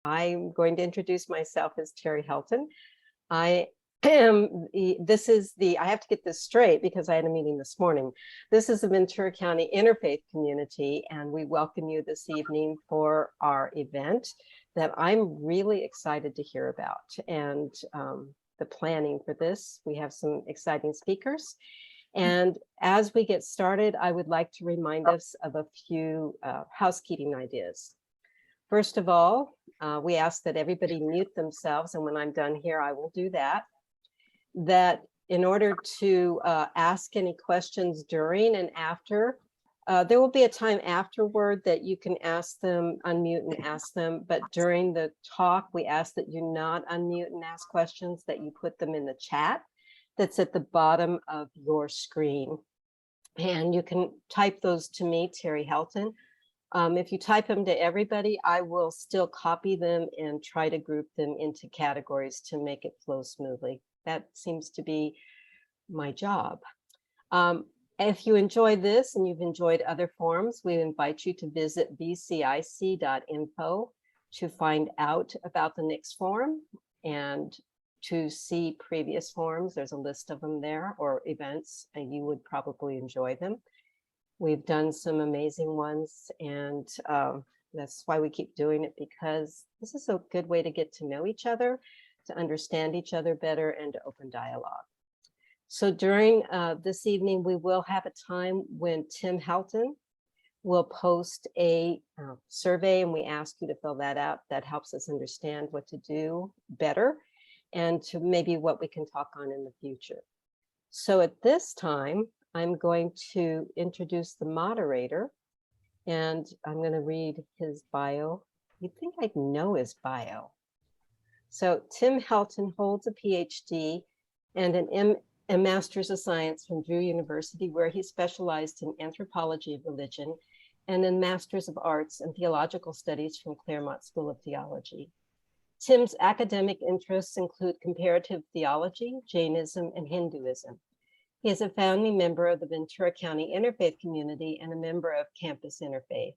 I'm going to introduce myself as Terry Helton. I am, I have to get this straight because I had a meeting this morning. This is the Ventura County Interfaith Community, and we welcome you this evening for our event that I'm really excited to hear about. And the planning for this, we have some exciting speakers. And as we get started, I would like to remind us of a few housekeeping ideas. First of all, we ask that everybody mute themselves, and when I'm done here, I will do that. That in order to ask any questions during and after, there will be a time afterward that you can ask them, unmute and ask them, but during the talk, we ask that you not unmute and ask questions, that you put them in the chat that's at the bottom of your screen. And you can type those to me, Terry Helton. If you type them to everybody, I will still copy them and try to group them into categories to make it flow smoothly. That seems to be my job. If you enjoy this and you've enjoyed other forums, we invite you to visit vcic.info to find out about the next forum and to see previous forums. There's a list of them there, or events, and you would probably enjoy them. We've done some amazing ones, and that's why we keep doing it, because this is a good way to get to know each other, to understand each other better, and to open dialogue. So during this evening, we will have a time when Tim Helton will post a survey, and we ask you to fill that out. That helps us understand what to do better and to maybe what we can talk on in the future. So at this time, I'm going to introduce the moderator, and I'm going to read his bio. You'd think I'd know his bio. So Tim Helton holds a PhD and a Master's of Science from Drew University, where he specialized in anthropology of religion, and a Master's of Arts and Theological Studies from Claremont School of Theology. Tim's academic interests include comparative theology, Jainism, and Hinduism. He is a founding member of the Ventura County Interfaith Community and a member of Campus Interfaith.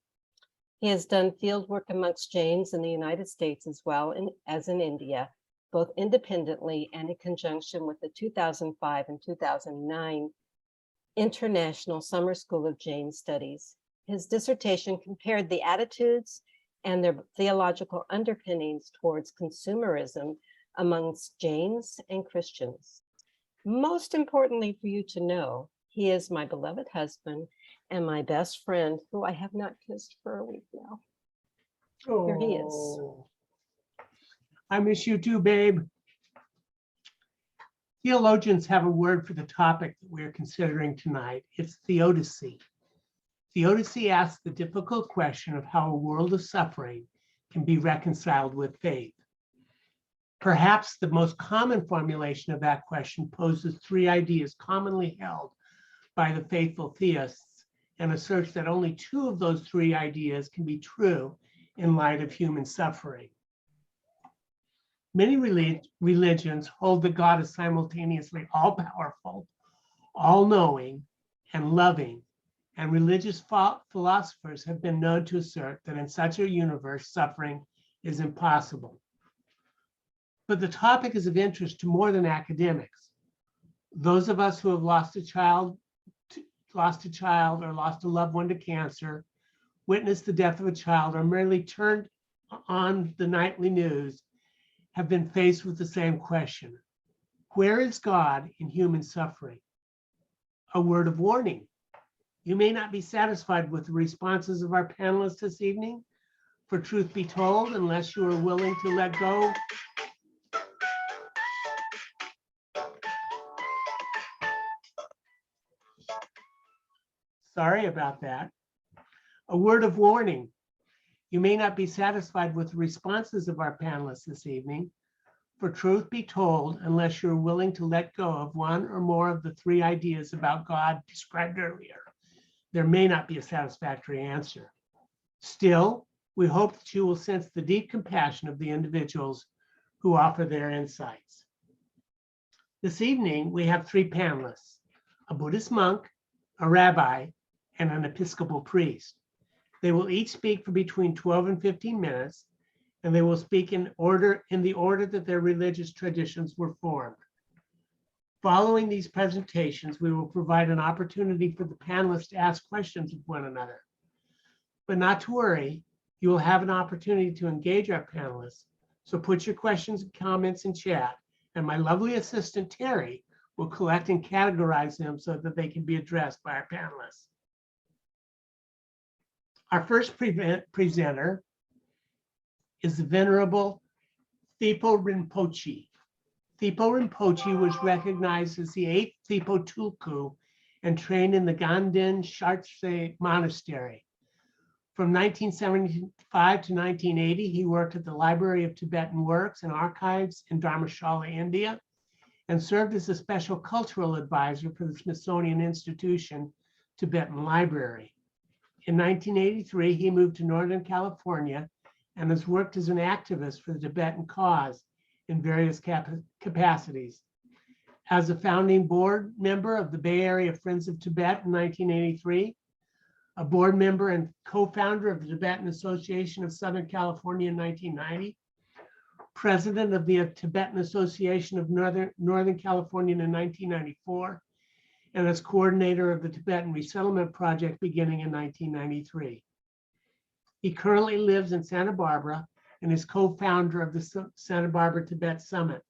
He has done field work amongst Jains in the United States as well as in India, both independently and in conjunction with the 2005 and 2009 International Summer School of Jain Studies. His dissertation compared the attitudes and their theological underpinnings towards consumerism amongst Jains and Christians. Most importantly for you to know, he is my beloved husband and my best friend, who I have not kissed for a week now. Oh. Here he is. I miss you too, babe. Theologians have a word for the topic that we're considering tonight. It's theodicy. Theodicy asks the difficult question of how a world of suffering can be reconciled with faith. Perhaps the most common formulation of that question poses three ideas commonly held by the faithful theists and asserts that only two of those three ideas can be true in light of human suffering. Many religions hold that God is simultaneously all-powerful, all-knowing, and loving, and religious philosophers have been known to assert that in such a universe, suffering is impossible. But the topic is of interest to more than academics. Those of us who have lost a child or lost a loved one to cancer, witnessed the death of a child, or merely turned on the nightly news have been faced with the same question. Where is God in human suffering? A word of warning. You may not be satisfied with the responses of our panelists this evening. For truth be told, unless you are willing to let go Sorry about that. A word of warning. You may not be satisfied with the responses of our panelists this evening. For truth be told, unless you're willing to let go of one or more of the three ideas about God described earlier, there may not be a satisfactory answer. Still, we hope that you will sense the deep compassion of the individuals who offer their insights. This evening, we have three panelists: a Buddhist monk, a rabbi, and an Episcopal priest. They will each speak for between 12 and 15 minutes, and they will speak in the order that their religious traditions were formed. Following these presentations, we will provide an opportunity for the panelists to ask questions of one another. But not to worry, you will have an opportunity to engage our panelists. So put your questions and comments in chat, and my lovely assistant, Terry, will collect and categorize them so that they can be addressed by our panelists. Our first presenter is the Venerable Thipo Rinpoche. Thipo Rinpoche was recognized as the 8th Thipo Tulku and trained in the Ganden Shartse Monastery. From 1975 to 1980, he worked at the Library of Tibetan Works and Archives in Dharamshala, India, and served as a special cultural advisor for the Smithsonian Institution Tibetan Library. In 1983, he moved to Northern California and has worked as an activist for the Tibetan cause in various capacities. As a founding board member of the Bay Area Friends of Tibet in 1983, a board member and co-founder of the Tibetan Association of Southern California in 1990, president of the Tibetan Association of Northern California in 1994, and as coordinator of the Tibetan Resettlement Project beginning in 1993. He currently lives in Santa Barbara and is co-founder of the Santa Barbara Tibet Summit.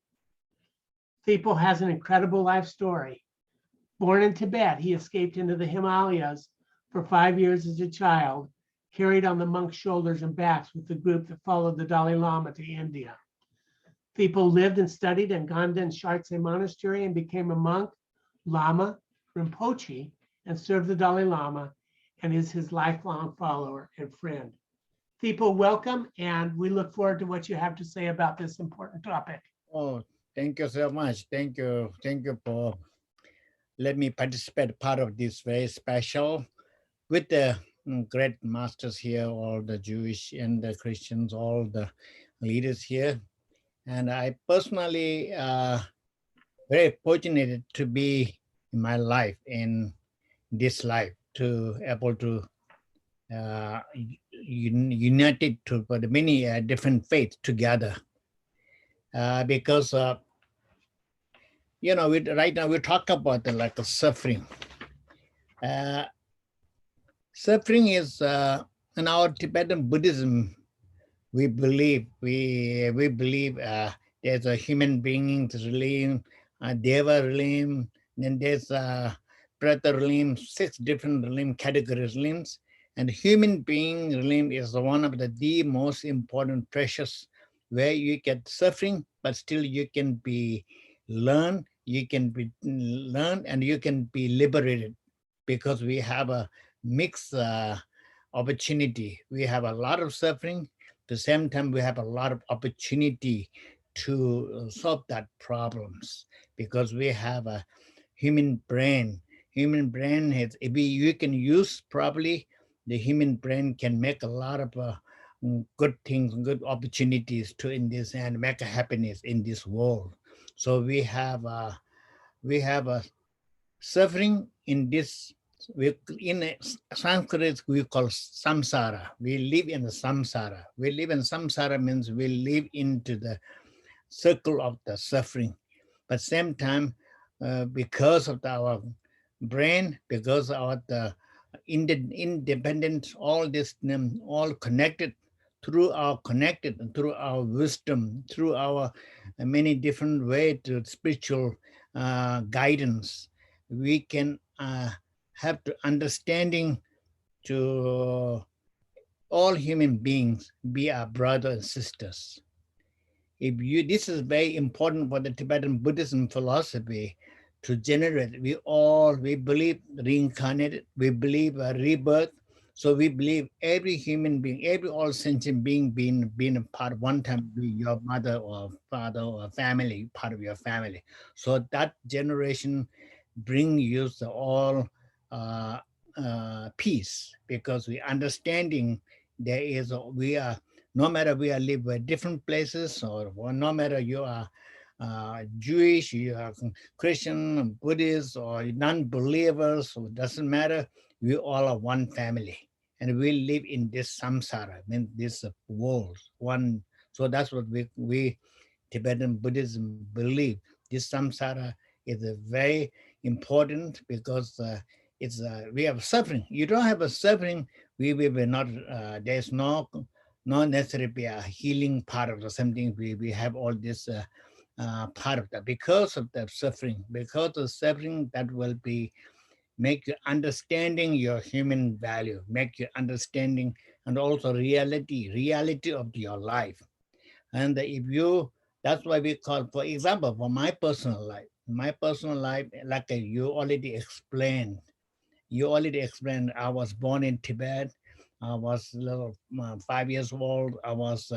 Thipo has an incredible life story. Born in Tibet, he escaped into the Himalayas for 5 years as a child, carried on the monks' shoulders and backs with the group that followed the Dalai Lama to India. Thipo lived and studied in Ganden Shartse Monastery and became a monk, Lama, Rinpoche, and served the Dalai Lama, and is his lifelong follower and friend. Thipo, welcome, and we look forward to what you have to say about this important topic. Oh, thank you so much. Thank you for letting me participate part of this very special with the great masters here, all the Jewish and the Christians, all the leaders here. And I personally very fortunate to be in my life, in this life, to able to united to for the many different faiths together. Because you know, right now we talk about like suffering. Suffering is in our Tibetan Buddhism. We believe there's a human being realm, Deva realm, then there's Prata realm, 6 different realm categories realms, and human being realm is one of the most important, precious, where you get suffering, but still you can be learn, and you can be liberated, because we have a mixed opportunity. We have a lot of suffering. At the same time, we have a lot of opportunity to solve that problems, because we have a human brain. Human brain has, if you can use properly, the human brain can make a lot of good things, good opportunities to in this and make a happiness in this world. So we have a suffering in this. In Sanskrit, we call samsara. We live in the samsara. We live in samsara means we live into the circle of the suffering. But same time, because of our brain, because of the independent, all this, all connected through our wisdom, through our many different ways to spiritual guidance, we can have to understanding to all human beings be our brothers and sisters. This is very important for the Tibetan Buddhism philosophy to generate. We believe reincarnated, we believe a rebirth. So we believe every human being, every all sentient being being a part, one time be your mother or father or family, part of your family. So that generation bring you the all peace, because we understanding there is no matter we are live in different places, or no matter you are Jewish, you are Christian, Buddhist, or non-believers, so it doesn't matter. We all are one family, and we live in this samsara, in this world, one So that's what we Tibetan Buddhism believe. This samsara is a very important because it's we have suffering. You don't have a suffering, we will be not. There's no necessarily be a healing part of the something. We have all this part of that because of the suffering. Because of suffering, that will be make you understanding your human value, make you understanding and also reality of your life. And if you, that's why we call, for example, for my personal life, like you already explained, I was born in Tibet. I was little, 5 years old. I was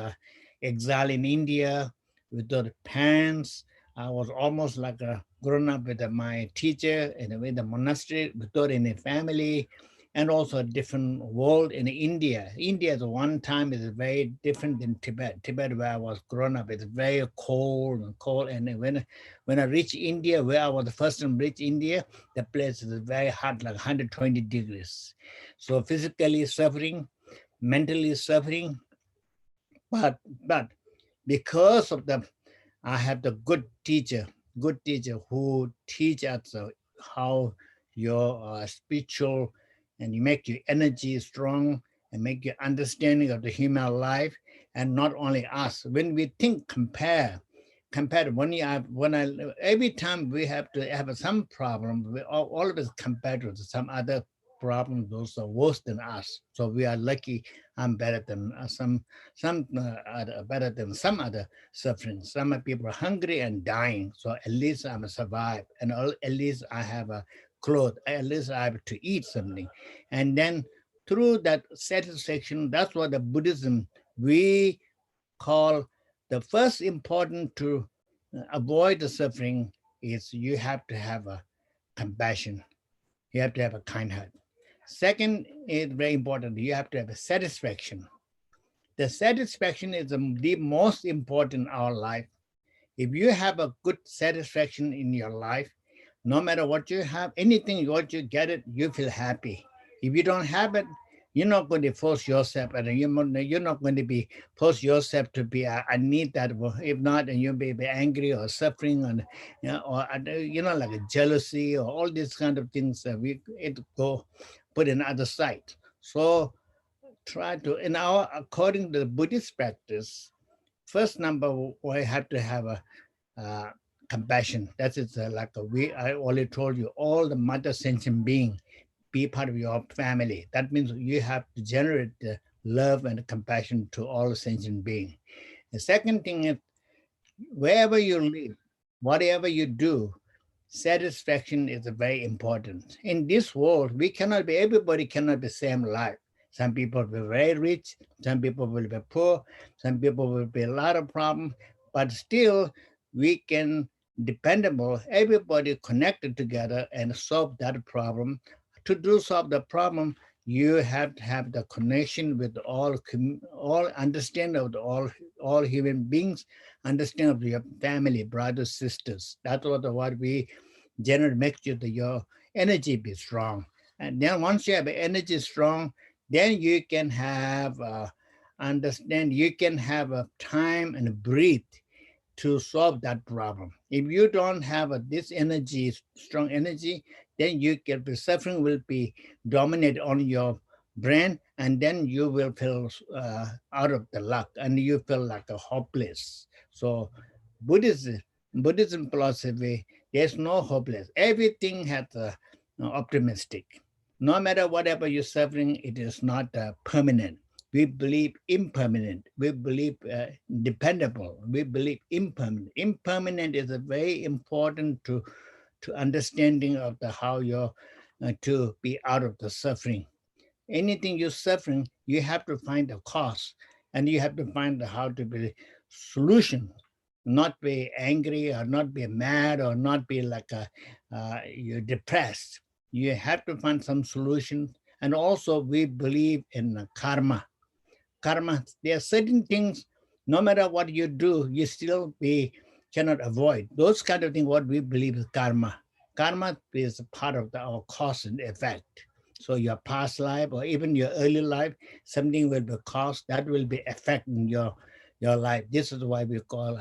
exiled in India without parents. I was almost like a grown up with my teacher and with the monastery without any family, and also a different world in India. India at one time is very different than Tibet. Tibet, where I was grown up, is very cold. And when I reached India, where I was the first time reach India, the place is very hot, like 120 degrees. So physically suffering, mentally suffering, but because of the, I have the good teacher who teach us how your spiritual, and you make your energy strong and make your understanding of the human life, and not only us. When we think compare when I every time we have to have some problem, we all of us compare to some other problems, those are worse than us. So we are lucky. I'm better than some better than some other suffering. Some people are hungry and dying. So at least I'm survive, and at least I have a clothes. At least I have to eat something, and then through that satisfaction, that's what the Buddhism we call the first important to avoid the suffering is you have to have a compassion. You have to have a kind heart. Second is very important. You have to have a satisfaction. The satisfaction is the most important in our life. If you have a good satisfaction in your life, no matter what you have, anything what you get it, you feel happy. If you don't have it, you're not going to force yourself, and you're not going to be force yourself to be. I need that. If not, and you'll be angry or suffering, and or like a jealousy or all these kind of things. It go put in other side. So try to according to the Buddhist practice. First number, we have to have a compassion. That is I already told you, all the mother sentient being be part of your family. That means you have to generate the love and compassion to all sentient beings. The second thing is, wherever you live, whatever you do, satisfaction is very important. In this world, everybody cannot be same life. Some people will be very rich, some people will be poor, some people will be a lot of problems, but still we can dependable, everybody connected together and solve that problem. To solve the problem, you have to have the connection with all understand of all human beings, understand of your family, brothers, sisters. That's what we generally make your energy be strong. And then once you have energy strong, then you can have you can have a time and breathe to solve that problem. If you don't have this energy, strong energy, then the suffering will be dominate on your brain, and then you will feel out of the luck, and you feel like a hopeless. So Buddhism philosophy, there's no hopeless. Everything has optimistic. No matter whatever you're suffering, it is not permanent. We believe impermanent. We believe dependable. We believe impermanent. Impermanent is a very important to understanding of the how you're to be out of the suffering. Anything you're suffering, you have to find a cause, and you have to find how to be solution. Not be angry or not be mad or not be like you're depressed. You have to find some solution. And also we believe in karma. Karma, there are certain things, no matter what you do, you still cannot avoid. Those kind of things, what we believe is karma. Karma is a part of our cause and effect. So your past life or even your early life, something will be caused, that will be affecting your life. This is why we call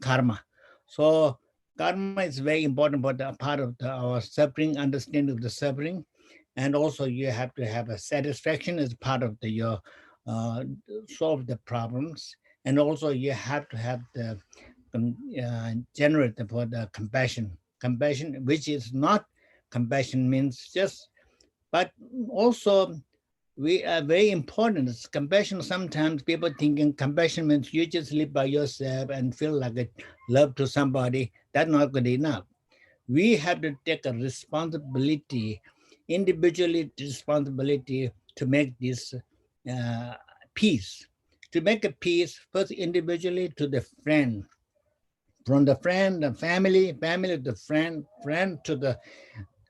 karma. So karma is very important, but a part of our suffering, understanding of the suffering. And also you have to have a satisfaction as part of your uh, solve the problems. And also you have to have the generate for the compassion, which is not compassion means just, but also we are very important. It's compassion. Sometimes people thinking compassion means you just live by yourself and feel like a love to somebody. That's not good enough. We have to take a responsibility, individually responsibility to make this uh, peace. To make a peace, first individually to the friend, from the friend, the family, family to friend, friend to the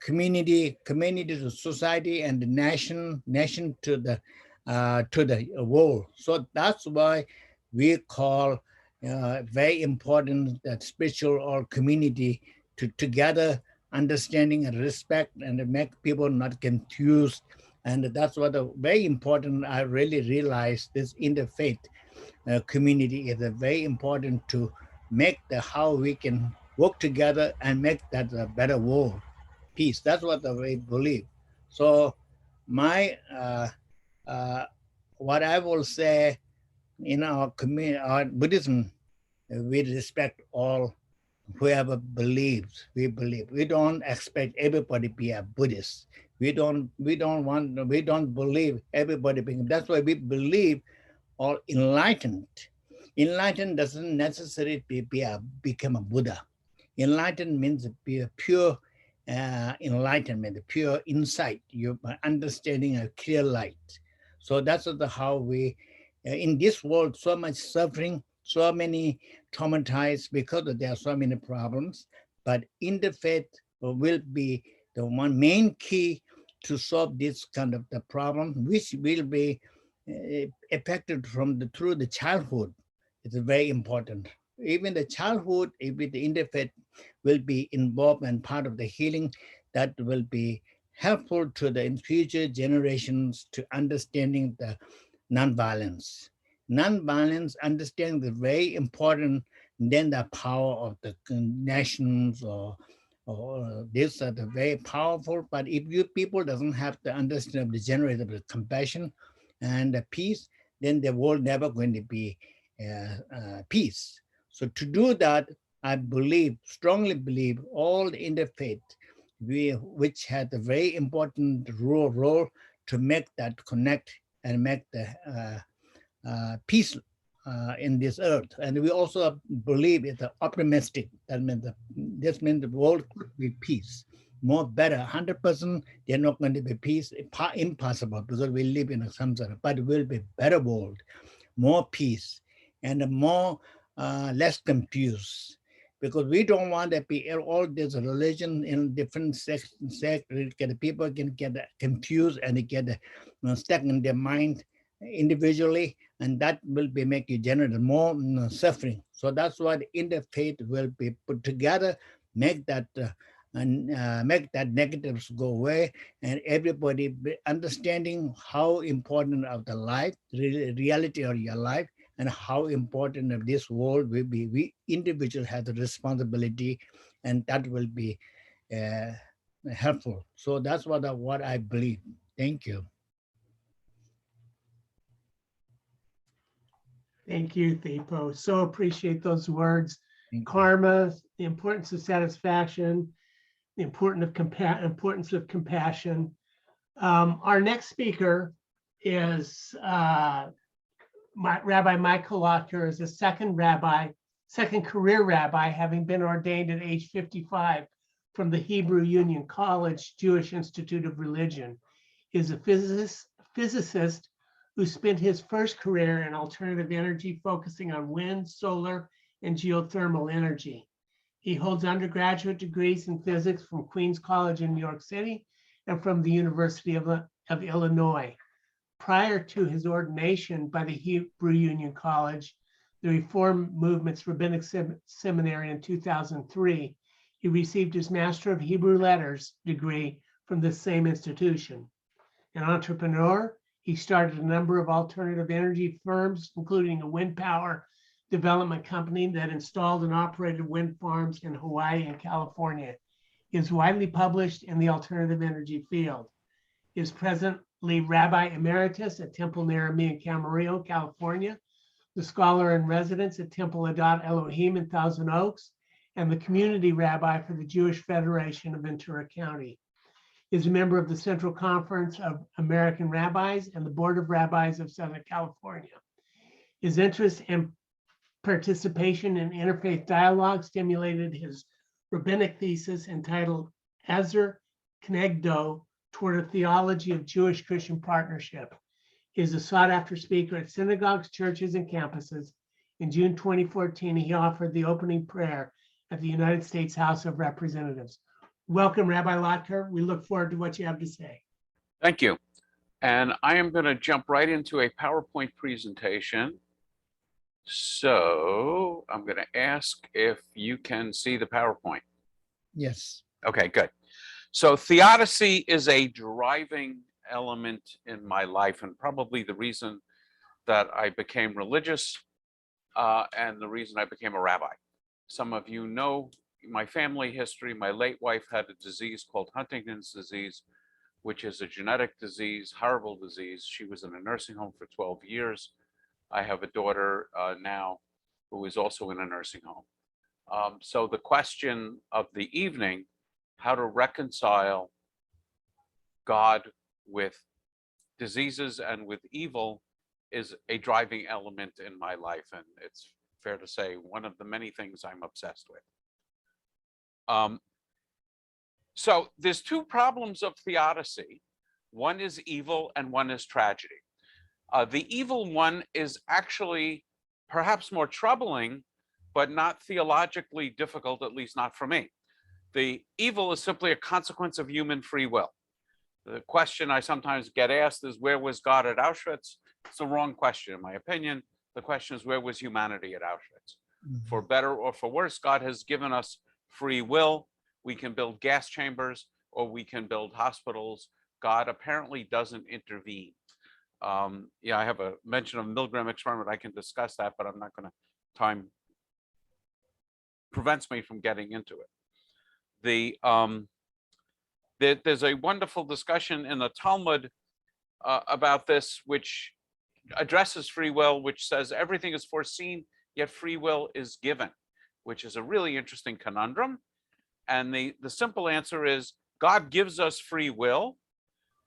community, community to society, and the nation, nation to the world. So that's why we call very important that spiritual or community to together understanding and respect and to make people not confused. And that's what very important. I really realized this interfaith community is very important to make the how we can work together and make that a better world. Peace. That's what I believe. So my what I will say in our community, our Buddhism, we respect all whoever believes. We believe. We don't expect everybody to be a Buddhist. We don't believe everybody being. That's why we believe all enlightened. Enlightened doesn't necessarily become a Buddha. Enlightened means be a pure enlightenment, pure insight, your understanding a clear light. So that's how we, in this world, so much suffering, so many traumatized because there are so many problems. But in the faith will be the one main key to solve this kind of the problem, which will be affected through the childhood. It's very important. Even the childhood, if the interfaith will be involved and part of the healing, that will be helpful to the future generations to understanding the nonviolence. Nonviolence, understanding is very important than the power of the nations or these are the very powerful. But if you people doesn't have the understanding of the generator of compassion and the peace, then the world never going to be peace. So to do that, I believe, strongly believe, all the interfaith, which had a very important role to make that connect and make the peace in this earth. And we also believe it's optimistic. This means the world could be peace. More better, 100%, they're not going to be peace, impossible because we live in a samsara, but it will be better world, more peace, and more less confused. Because we don't want to be all this religion in different sects, people can get confused and get stuck in their mind individually, and that will be make you generate more suffering. So that's why the interfaith will be put together, make that make that negatives go away, and everybody be understanding how important of the life, reality of your life, and how important of this world will be. We individuals have the responsibility, and that will be helpful. So that's what I believe. Thank you. Thank you, Thipo. So appreciate those words. Karma, the importance of satisfaction, the importance of compassion. Our next speaker is Rabbi Michael Locker, is a second career rabbi, having been ordained at age 55 from the Hebrew Union College Jewish Institute of Religion. He is a physicist who spent his first career in alternative energy, focusing on wind, solar, and geothermal energy. He holds undergraduate degrees in physics from Queens College in New York City and from the University of Illinois. Prior to his ordination by the Hebrew Union College, the Reform Movement's Rabbinic Seminary in 2003, he received his Master of Hebrew Letters degree from the same institution. An entrepreneur, he started a number of alternative energy firms, including a wind power development company that installed and operated wind farms in Hawaii and California. He is widely published in the alternative energy field. He is presently Rabbi Emeritus at Temple Naramie in Camarillo, California, the Scholar in Residence at Temple Adat Elohim in Thousand Oaks, and the Community Rabbi for the Jewish Federation of Ventura County. He is a member of the Central Conference of American Rabbis and the Board of Rabbis of Southern California. His interest and participation in interfaith dialogue stimulated his rabbinic thesis entitled Azer Knegdo Toward a Theology of Jewish-Christian Partnership. He is a sought-after speaker at synagogues, churches, and campuses. In June 2014, he offered the opening prayer at the United States House of Representatives. Welcome, Rabbi Lotker. We look forward to what you have to say. Thank you. And I am going to jump right into a PowerPoint presentation. So I'm going to ask if you can see the PowerPoint. Yes. Okay, good. So theodicy is a driving element in my life, and probably the reason that I became religious and the reason I became a rabbi. Some of you know my family history. My late wife had a disease called Huntington's disease, which is a genetic disease, horrible disease. She was in a nursing home for 12 years. I have a daughter now who is also in a nursing home. So the question of the evening, how to reconcile God with diseases and with evil, is a driving element in my life. And it's fair to say one of the many things I'm obsessed with. So there's two problems of theodicy. One is evil and one is tragedy. The evil one is actually perhaps more troubling, but not theologically difficult, at least not for me. The evil is simply a consequence of human free will. The question I sometimes get asked is, where was God at Auschwitz? It's the wrong question, in my opinion. The question is, where was humanity at Auschwitz? Mhm. For better or for worse, God has given us free will. We can build gas chambers or we can build hospitals. God apparently doesn't intervene. Yeah, I have a mention of Milgram experiment. I can discuss that, but I'm not going to. Time prevents me from getting into it. There's a wonderful discussion in the Talmud about this, which addresses free will, which says everything is foreseen, yet free will is given, which is a really interesting conundrum. And the simple answer is God gives us free will,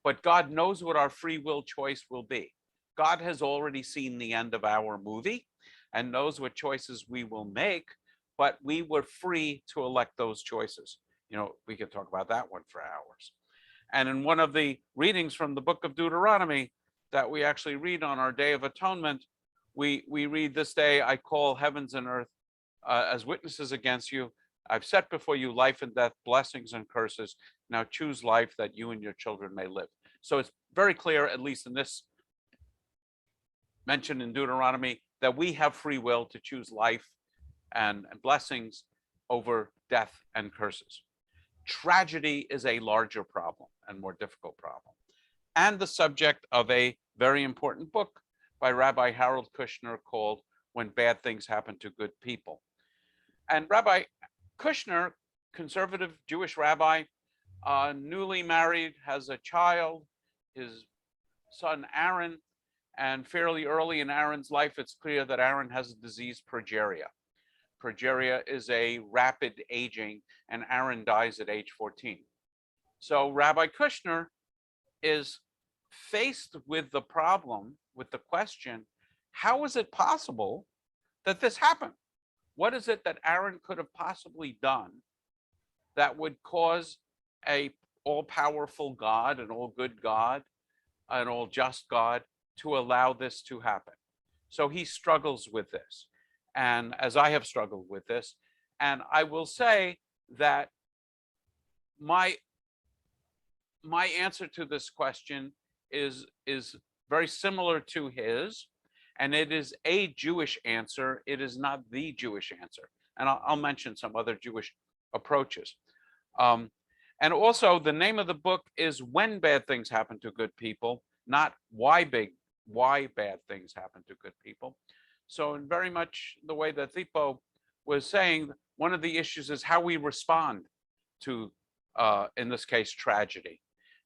but God knows what our free will choice will be. God has already seen the end of our movie and knows what choices we will make, but we were free to elect those choices. You know, we could talk about that one for hours. And in one of the readings from the book of Deuteronomy that we actually read on our Day of Atonement, we read, "This day I call heavens and earth as witnesses against you. I've set before you life and death, blessings and curses. Now choose life that you and your children may live." So it's very clear, at least in this mention in Deuteronomy, that we have free will to choose life and blessings over death and curses. Tragedy is a larger problem and more difficult problem, and the subject of a very important book by Rabbi Harold Kushner called "When Bad Things Happen to Good People." And Rabbi Kushner, conservative Jewish rabbi, newly married, has a child, his son Aaron, and fairly early in Aaron's life, it's clear that Aaron has a disease, progeria. Progeria is a rapid aging, and Aaron dies at age 14. So Rabbi Kushner is faced with the problem, with the question, how is it possible that this happened? What is it that Aaron could have possibly done that would cause a all-powerful God, an all-good God, an all-just God to allow this to happen? So he struggles with this, and as I have struggled with this, and I will say that my answer to this question is very similar to his, and it is a Jewish answer. It is not the Jewish answer, and I'll mention some other Jewish approaches. And also, the name of the book is "When Bad Things Happen to Good People," not why bad things happen to good people. So in very much the way that Thipo was saying, one of the issues is how we respond to, in this case, tragedy,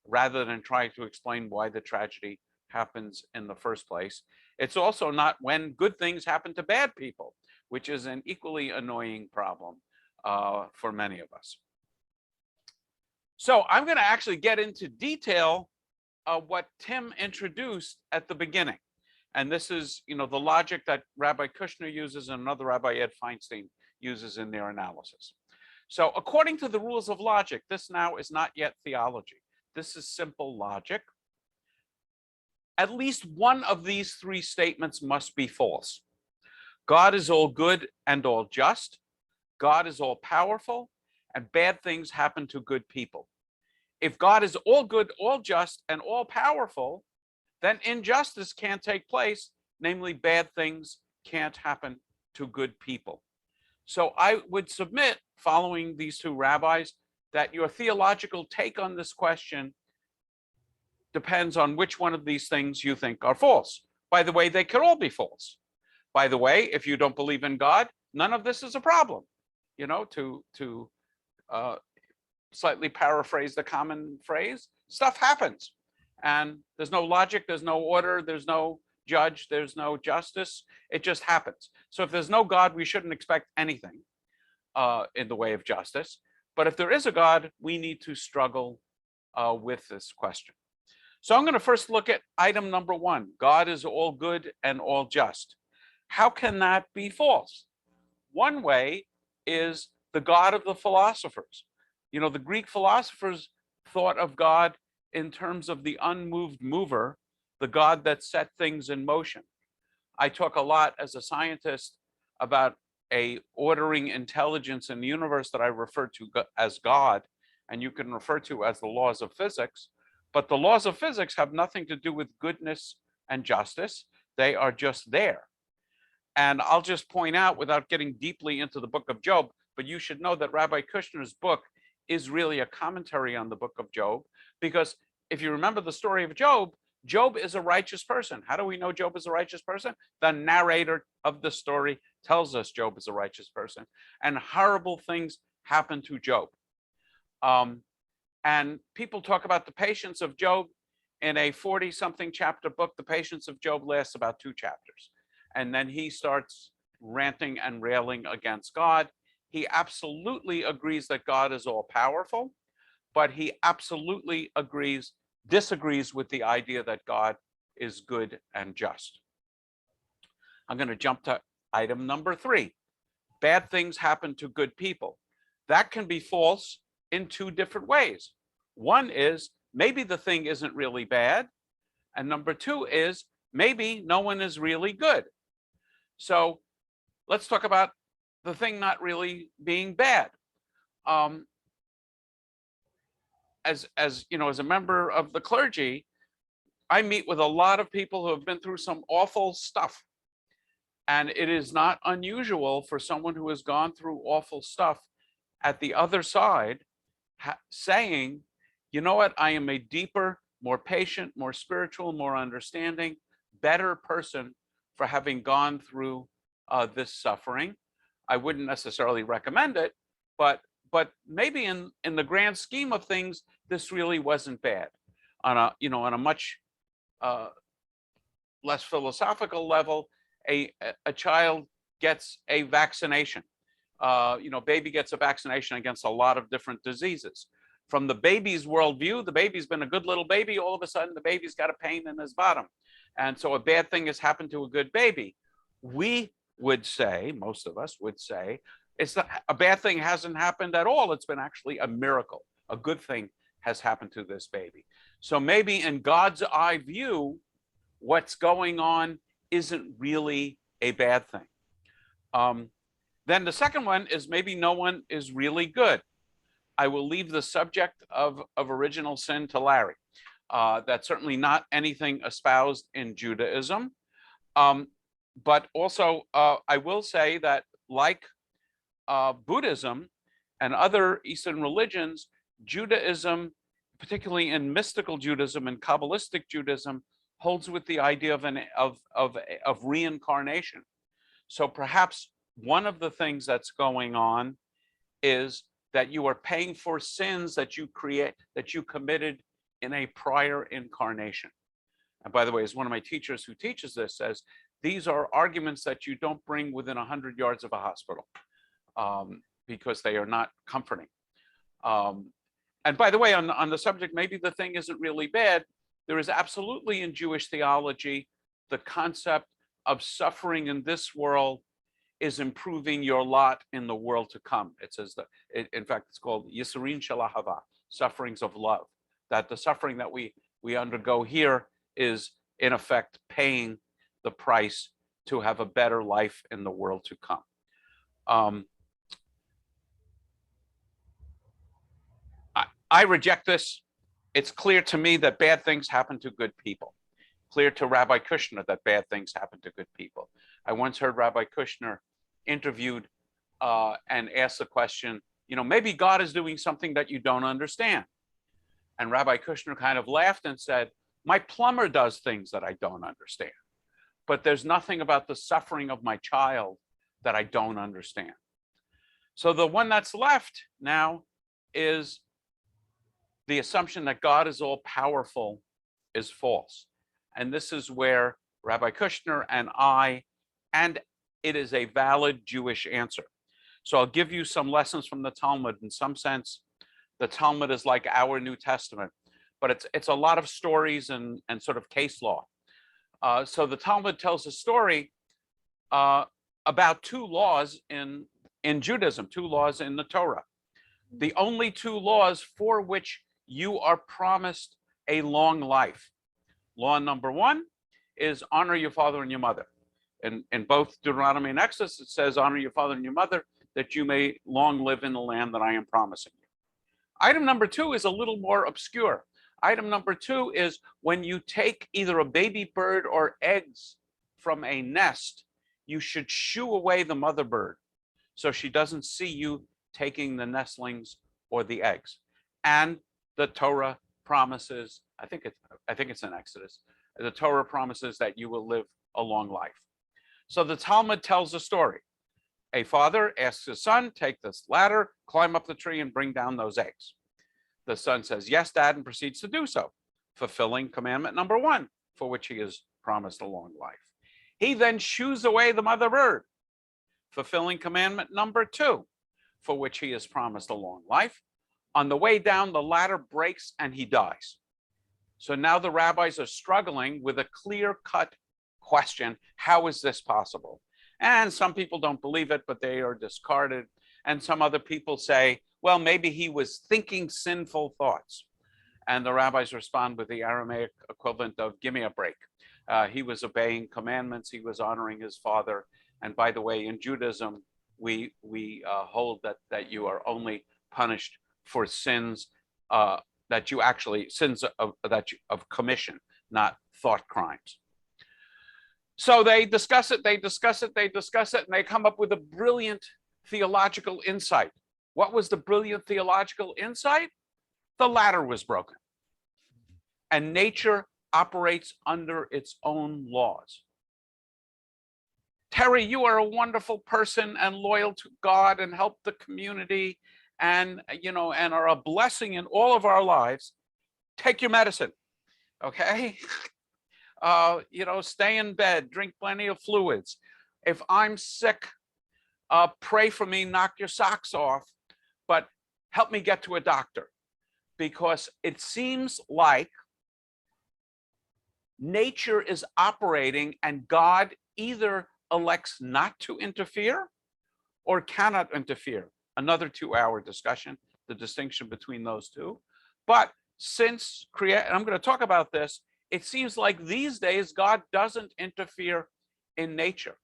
rather than trying to explain why the tragedy happens in the first place. It's also not when good things happen to bad people, which is an equally annoying problem for many of us. So I'm going to actually get into detail what Tim introduced at the beginning. And this is, the logic that Rabbi Kushner uses and another Rabbi Ed Feinstein uses in their analysis. So according to the rules of logic, this now is not yet theology. This is simple logic. At least one of these three statements must be false. God is all good and all just. God is all powerful, and bad things happen to good people. If God is all good, all just, and all powerful, then injustice can't take place, namely bad things can't happen to good people. So I would submit, following these two rabbis, that your theological take on this question depends on which one of these things you think are false. By the way, they could all be false. By the way, if you don't believe in God, none of this is a problem. To slightly paraphrase the common phrase, stuff happens. And there's no logic, there's no order, there's no judge, there's no justice. It just happens. So if there's no God, we shouldn't expect anything in the way of justice. But if there is a God, we need to struggle with this question. So I'm going to first look at item number one. God is all good and all just. How can that be false? One way is the God of the philosophers. The Greek philosophers thought of God in terms of the unmoved mover, the God that set things in motion. I talk a lot as a scientist about a ordering intelligence in the universe that I refer to as God, and you can refer to as the laws of physics. But the laws of physics have nothing to do with goodness and justice. They are just there. And I'll just point out, without getting deeply into the book of Job, but you should know that Rabbi Kushner's book is really a commentary on the book of Job, because if you remember the story of Job, Job is a righteous person. How do we know Job is a righteous person? The narrator of the story tells us Job is a righteous person, and horrible things happen to Job. And people talk about the patience of Job in a 40-something chapter book. The patience of Job lasts about 2 chapters. And then he starts ranting and railing against God. He absolutely agrees that God is all powerful, but he absolutely disagrees with the idea that God is good and just. I'm going to jump to item number 3. Bad things happen to good people. That can be false in 2 different ways. One is maybe the thing isn't really bad. And number 2 is maybe no one is really good. So let's talk about the thing not really being bad. As a member of the clergy, I meet with a lot of people who have been through some awful stuff. And it is not unusual for someone who has gone through awful stuff at the other side saying, you know what, I am a deeper, more patient, more spiritual, more understanding, better person for having gone through this suffering. I wouldn't necessarily recommend it, but maybe in the grand scheme of things, this really wasn't bad. On a much less philosophical level, a child gets a vaccination. Baby gets a vaccination against a lot of different diseases. From the baby's worldview, the baby's been a good little baby. All of a sudden, the baby's got a pain in his bottom. And so a bad thing has happened to a good baby. We would say, most of us would say, a bad thing hasn't happened at all. It's been actually a miracle. A good thing has happened to this baby. So maybe in God's eye view, what's going on isn't really a bad thing. Then the second one is maybe no one is really good. I will leave the subject of original sin to Larry. That's certainly not anything espoused in Judaism. But also, I will say that like Buddhism and other Eastern religions, Judaism, particularly in mystical Judaism and Kabbalistic Judaism, holds with the idea of reincarnation. So perhaps one of the things that's going on is that you are paying for sins that you committed in a prior incarnation. And by the way, as one of my teachers who teaches this says, these are arguments that you don't bring within 100 yards of a hospital, because they are not comforting. And by the way, on the subject, maybe the thing isn't really bad. There is absolutely in Jewish theology the concept of suffering in this world is improving your lot in the world to come. It says that, in fact, it's called Yisurin Shel Ahava, sufferings of love. That the suffering that we undergo here is in effect paying the price to have a better life in the world to come. I reject this. It's clear to me that bad things happen to good people. Clear to Rabbi Kushner that bad things happen to good people. I once heard Rabbi Kushner interviewed and asked the question, maybe God is doing something that you don't understand. And Rabbi Kushner kind of laughed and said, my plumber does things that I don't understand, but there's nothing about the suffering of my child that I don't understand. So the one that's left now is the assumption that God is all powerful is false. And this is where Rabbi Kushner and it is a valid Jewish answer. So I'll give you some lessons from the Talmud. In some sense, the Talmud is like our New Testament, but it's a lot of stories and sort of case law. So the Talmud tells a story about two laws in Judaism, two laws in the Torah. The only two laws for which you are promised a long life. Law number one is honor your father and your mother. In both Deuteronomy and Exodus, it says honor your father and your mother that you may long live in the land that I am promising you. Item number two is a little more obscure. Item number two is when you take either a baby bird or eggs from a nest, you should shoo away the mother bird so she doesn't see you taking the nestlings or the eggs. And the Torah promises, I think it's in Exodus, the Torah promises that you will live a long life. So the Talmud tells a story. A father asks his son, take this ladder, climb up the tree and bring down those eggs. The son says, yes, Dad, and proceeds to do so, fulfilling commandment number one, for which he is promised a long life. He then shoos away the mother bird, fulfilling commandment number two, for which he is promised a long life. On the way down, the ladder breaks and he dies. So now the rabbis are struggling with a clear-cut question, how is this possible? And some people don't believe it, but they are discarded. And some other people say, well, maybe he was thinking sinful thoughts. And the rabbis respond with the Aramaic equivalent of, give me a break. He was obeying commandments. He was honoring his father. And by the way, in Judaism, we hold that you are only punished for sins that you actually, sins of commission, not thought crimes. So they discuss it, and they come up with a brilliant theological insight. What was the brilliant theological insight? The ladder was broken. And nature operates under its own laws. Terry, you are a wonderful person and loyal to God and help the community and are a blessing in all of our lives. Take your medicine, okay? Stay in bed, drink plenty of fluids. If I'm sick, pray for me, knock your socks off, but help me get to a doctor, because it seems like nature is operating and God either elects not to interfere or cannot interfere. Another 2-hour discussion, the distinction between those two. But since and I'm going to talk about this, it seems like these days God doesn't interfere in nature.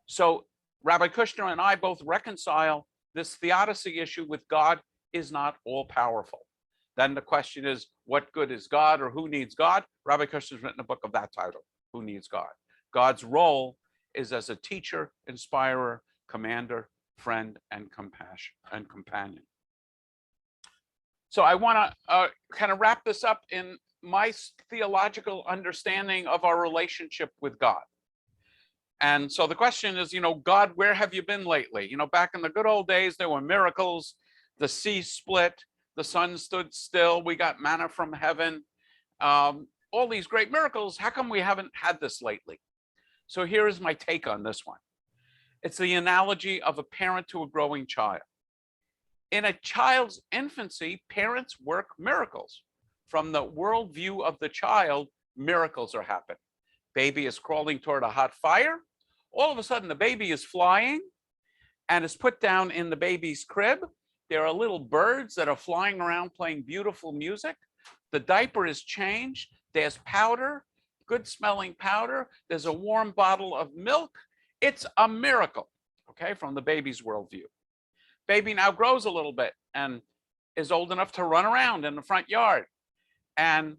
So Rabbi Kushner and I both reconcile this theodicy issue with God is not all powerful. Then the question is, what good is God, or who needs God? Rabbi Kushner's written a book of that title, Who Needs God? God's role is as a teacher, inspirer, commander, friend, and companion. So I want to kind of wrap this up in my theological understanding of our relationship with God. And so the question is, God, where have you been lately? Back in the good old days, there were miracles. The sea split, the sun stood still, we got manna from heaven, all these great miracles. How come we haven't had this lately? So here is my take on this one. It's the analogy of a parent to a growing child. In a child's infancy, parents work miracles. From the worldview of the child, miracles are happening. Baby is crawling toward a hot fire. All of a sudden, the baby is flying and is put down in the baby's crib. There are little birds that are flying around playing beautiful music. The diaper is changed. There's powder, good smelling powder. There's a warm bottle of milk. It's a miracle, okay, from the baby's worldview. Baby now grows a little bit and is old enough to run around in the front yard. And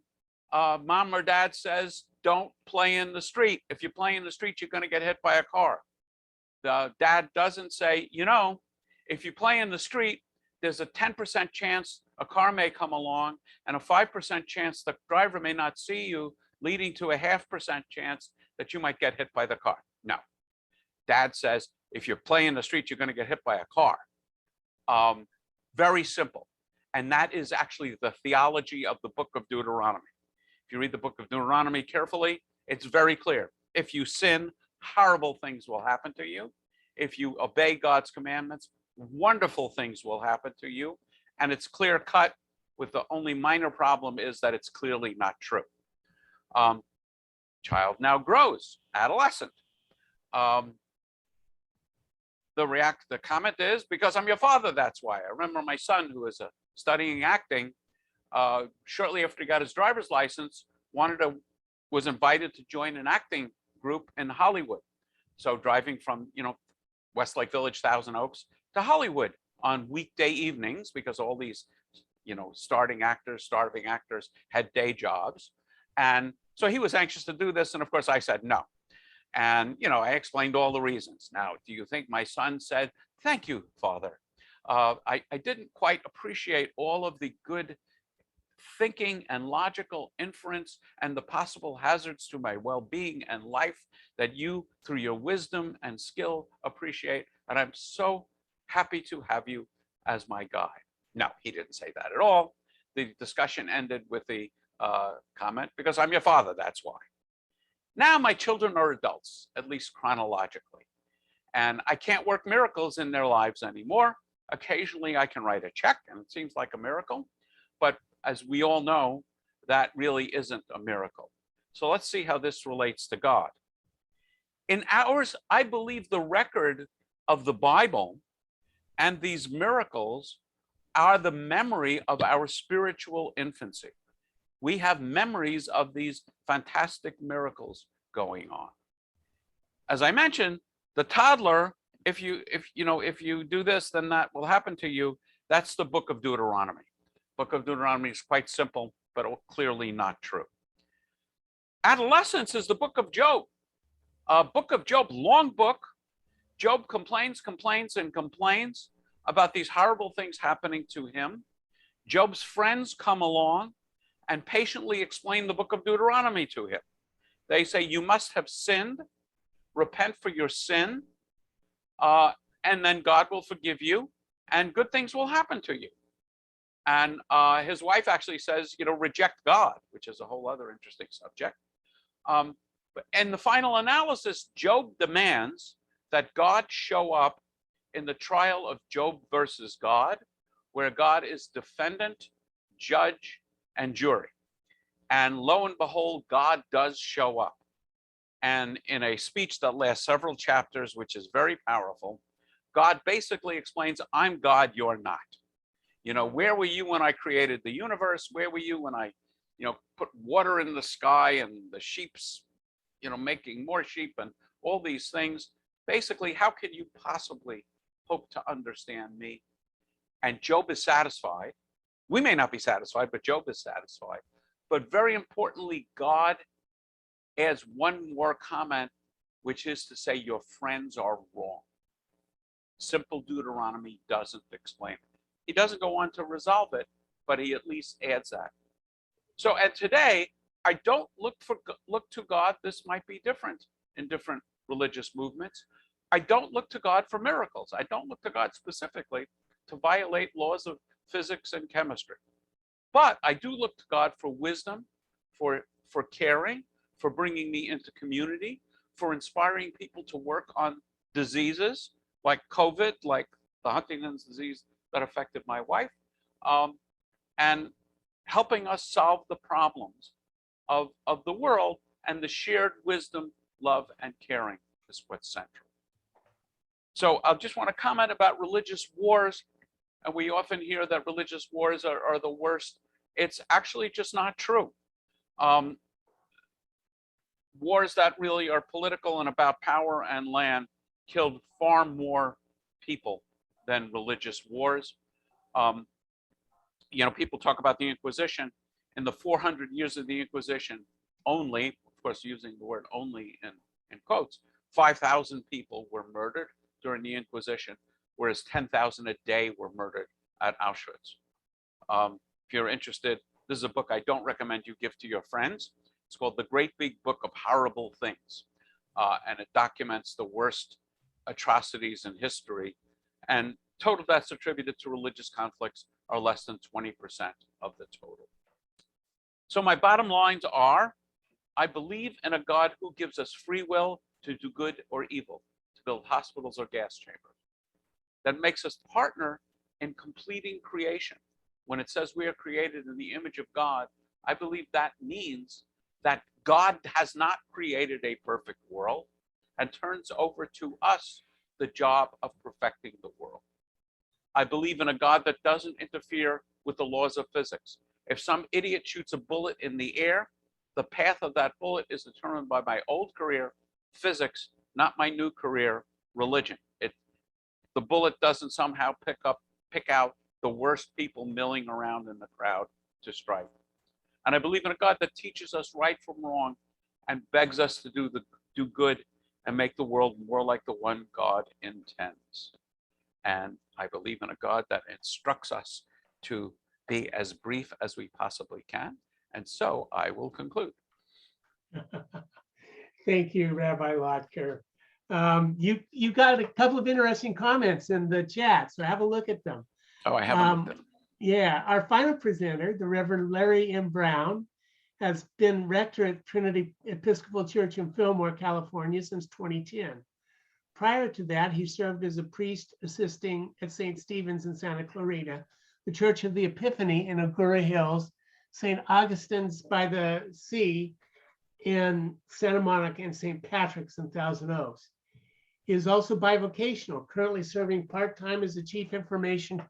mom or dad says, don't play in the street. If you play in the street, you're going to get hit by a car. The dad doesn't say, if you play in the street, there's a 10% chance a car may come along and a 5% chance the driver may not see you, leading to a 0.5% chance that you might get hit by the car. No. Dad says, if you play in the street, you're going to get hit by a car. Very simple. And that is actually the theology of the book of Deuteronomy. If you read the book of Deuteronomy carefully, it's very clear. If you sin, horrible things will happen to you. If you obey God's commandments, wonderful things will happen to you. And it's clear cut, with the only minor problem is that it's clearly not true. Child now grows, adolescent. The comment is, because I'm your father, that's why. I remember my son, who was studying acting, shortly after he got his driver's license, was invited to join an acting group in Hollywood. So driving from, Westlake Village, Thousand Oaks to Hollywood on weekday evenings, because all these, starving actors had day jobs. And so he was anxious to do this. And of course I said no. And, I explained all the reasons. Now, do you think my son said, thank you, Father? I didn't quite appreciate all of the good thinking and logical inference and the possible hazards to my well-being and life that you, through your wisdom and skill, appreciate. And I'm so happy to have you as my guide. No, he didn't say that at all. The discussion ended with the comment, because I'm your father, that's why. Now my children are adults, at least chronologically, and I can't work miracles in their lives anymore. Occasionally I can write a check and it seems like a miracle, but as we all know, that really isn't a miracle. So let's see how this relates to God. In ours, I believe the record of the Bible and these miracles are the memory of our spiritual infancy. We have memories of these fantastic miracles going on. As I mentioned, the toddler, if you do this, then that will happen to you. That's the book of Deuteronomy. Book of Deuteronomy is quite simple, but clearly not true. Adolescence is the book of Job. Book of Job, long book. Job complains about these horrible things happening to him. Job's friends come along and patiently explain the book of Deuteronomy to him. They say, you must have sinned, repent for your sin, and then God will forgive you, and good things will happen to you. And his wife actually says, reject God, which is a whole other interesting subject. In the final analysis, Job demands that God show up in the trial of Job versus God, where God is defendant, judge, and jury. And lo and behold, God does show up. And in a speech that lasts several chapters, which is very powerful, God basically explains, I'm God, you're not. Where were you when I created the universe? Where were you when I, put water in the sky and the sheep's, making more sheep and all these things? Basically, how can you possibly hope to understand me? And Job is satisfied. We may not be satisfied, but Job is satisfied. But very importantly, God adds one more comment, which is to say, your friends are wrong. Simple Deuteronomy doesn't explain it. He doesn't go on to resolve it, but he at least adds that. So, and today, I don't look to God. This might be different in different religious movements. I don't look to God for miracles. I don't look to God specifically to violate laws of physics and chemistry. But I do look to God for wisdom, for caring, for bringing me into community, for inspiring people to work on diseases like COVID, like the Huntington's disease that affected my wife, and helping us solve the problems of the world. And the shared wisdom, love, and caring is what's central. So I just want to comment about religious wars. And we often hear that religious wars are the worst. It's actually just not true. Wars that really are political and about power and land killed far more people than religious wars. People talk about the Inquisition. In the 400 years of the Inquisition, only, of course, using the word only in quotes, 5,000 people were murdered during the Inquisition, whereas 10,000 a day were murdered at Auschwitz. If you're interested, this is a book I don't recommend you give to your friends. It's called The Great Big Book of Horrible Things, and it documents the worst atrocities in history. And total deaths attributed to religious conflicts are less than 20% of the total. So my bottom lines are, I believe in a God who gives us free will to do good or evil, to build hospitals or gas chambers. That makes us partner in completing creation. When it says we are created in the image of God, I believe that means that God has not created a perfect world and turns over to us the job of perfecting the world. I believe in a God that doesn't interfere with the laws of physics. If some idiot shoots a bullet in the air, the path of that bullet is determined by my old career, physics, not my new career, religion. The bullet doesn't somehow pick out the worst people milling around in the crowd to strike. And I believe in a God that teaches us right from wrong and begs us to do good and make the world more like the one God intends. And I believe in a God that instructs us to be as brief as we possibly can. And so I will conclude. Thank you, Rabbi Lotker. You got a couple of interesting comments in the chat, so have a look at them. Oh, I haven't looked at them. Yeah, our final presenter, the Reverend Larry M. Brown, has been rector at Trinity Episcopal Church in Fillmore, California since 2010. Prior to that, he served as a priest assisting at St. Stephen's in Santa Clarita, the Church of the Epiphany in Agoura Hills, St. Augustine's by the Sea in Santa Monica, and St. Patrick's in Thousand Oaks. He is also bivocational, currently serving part-time as the Chief Information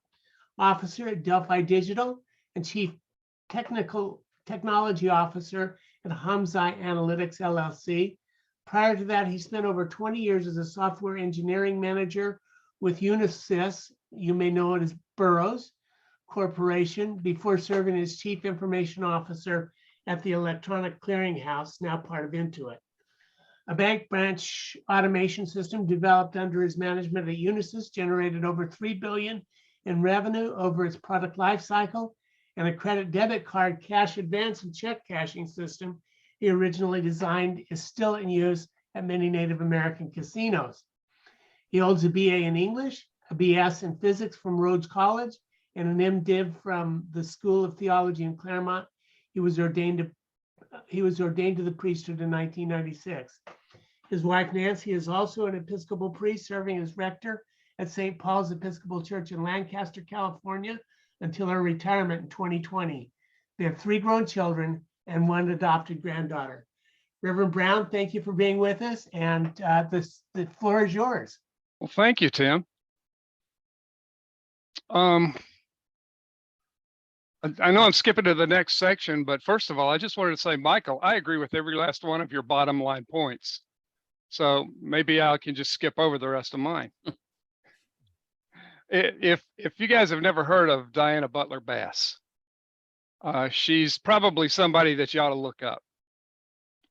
Officer at Delphi Digital and Chief Technology Officer at Hamzai Analytics LLC. Prior to that, he spent over 20 years as a software engineering manager with Unisys, you may know it as Burroughs Corporation, before serving as Chief Information Officer at the Electronic Clearinghouse, now part of Intuit. A bank branch automation system developed under his management at Unisys generated over $3 billion in revenue over its product lifecycle, and a credit debit card cash advance and check cashing system he originally designed is still in use at many Native American casinos. He holds a BA in English, a BS in physics from Rhodes College, and an MDiv from the School of Theology in Claremont. He was ordained to the priesthood in 1996. His wife, Nancy, is also an Episcopal priest serving as rector at St. Paul's Episcopal Church in Lancaster, California, until her retirement in 2020. They have 3 grown children and 1 adopted granddaughter. Reverend Brown, thank you for being with us, and the floor is yours. Well, thank you, Tim. I know I'm skipping to the next section, but first of all, I just wanted to say, Michael, I agree with every last one of your bottom line points. So maybe I can just skip over the rest of mine. If you guys have never heard of Diana Butler Bass, she's probably somebody that you ought to look up.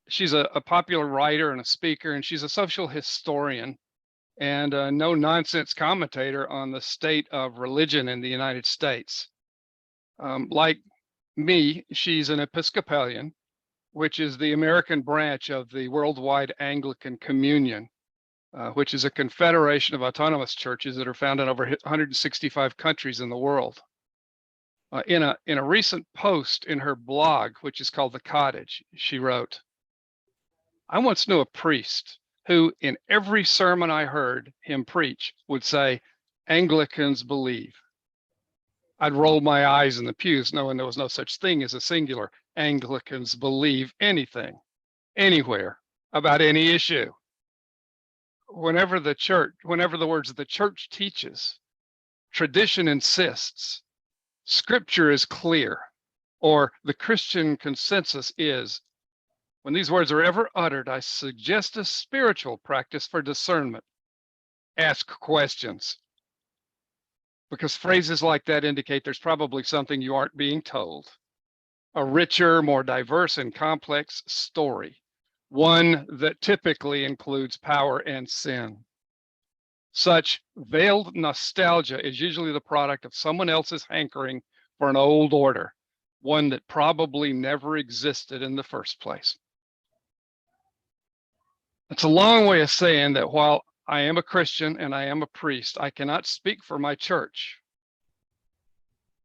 She's a popular writer and a speaker, and she's a social historian and a no-nonsense commentator on the state of religion in the United States. Like me, she's an Episcopalian, which is the American branch of the Worldwide Anglican Communion, which is a confederation of autonomous churches that are found in over 165 countries in the world. In a recent post in her blog, which is called The Cottage, she wrote, "I once knew a priest who, in every sermon I heard him preach, would say, 'Anglicans believe.' I'd roll my eyes in the pews, knowing there was no such thing as a singular. Anglicans believe anything, anywhere, about any issue. Whenever the words the church teaches, tradition insists, scripture is clear, or the Christian consensus is, when these words are ever uttered, I suggest a spiritual practice for discernment. Ask questions." Because phrases like that indicate there's probably something you aren't being told. A richer, more diverse and complex story, one that typically includes power and sin. Such veiled nostalgia is usually the product of someone else's hankering for an old order, one that probably never existed in the first place. It's a long way of saying that while I am a Christian and I am a priest, I cannot speak for my church.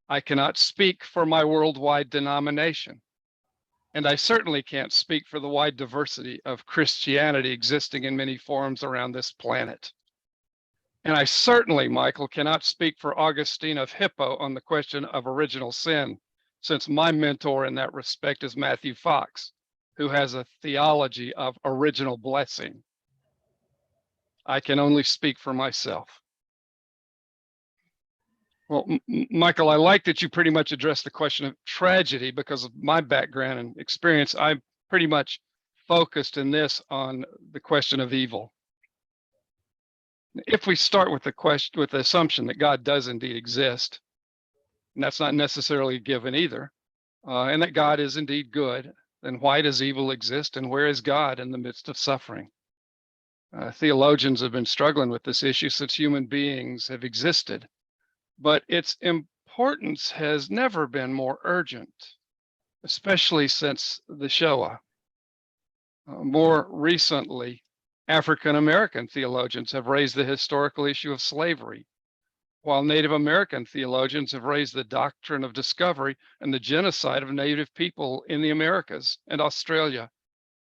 I cannot speak for my worldwide denomination. And I certainly can't speak for the wide diversity of Christianity existing in many forms around this planet. And I certainly, Michael, cannot speak for Augustine of Hippo on the question of original sin, since my mentor in that respect is Matthew Fox, who has a theology of original blessing. I can only speak for myself. Well, Michael, I like that you pretty much addressed the question of tragedy because of my background and experience. I'm pretty much focused in this on the question of evil. If we start with the assumption that God does indeed exist, and that's not necessarily given either, and that God is indeed good, then why does evil exist and where is God in the midst of suffering? Theologians have been struggling with this issue since human beings have existed, but its importance has never been more urgent, especially since the Shoah. More recently, African-American theologians have raised the historical issue of slavery, while Native American theologians have raised the doctrine of discovery and the genocide of Native people in the Americas and Australia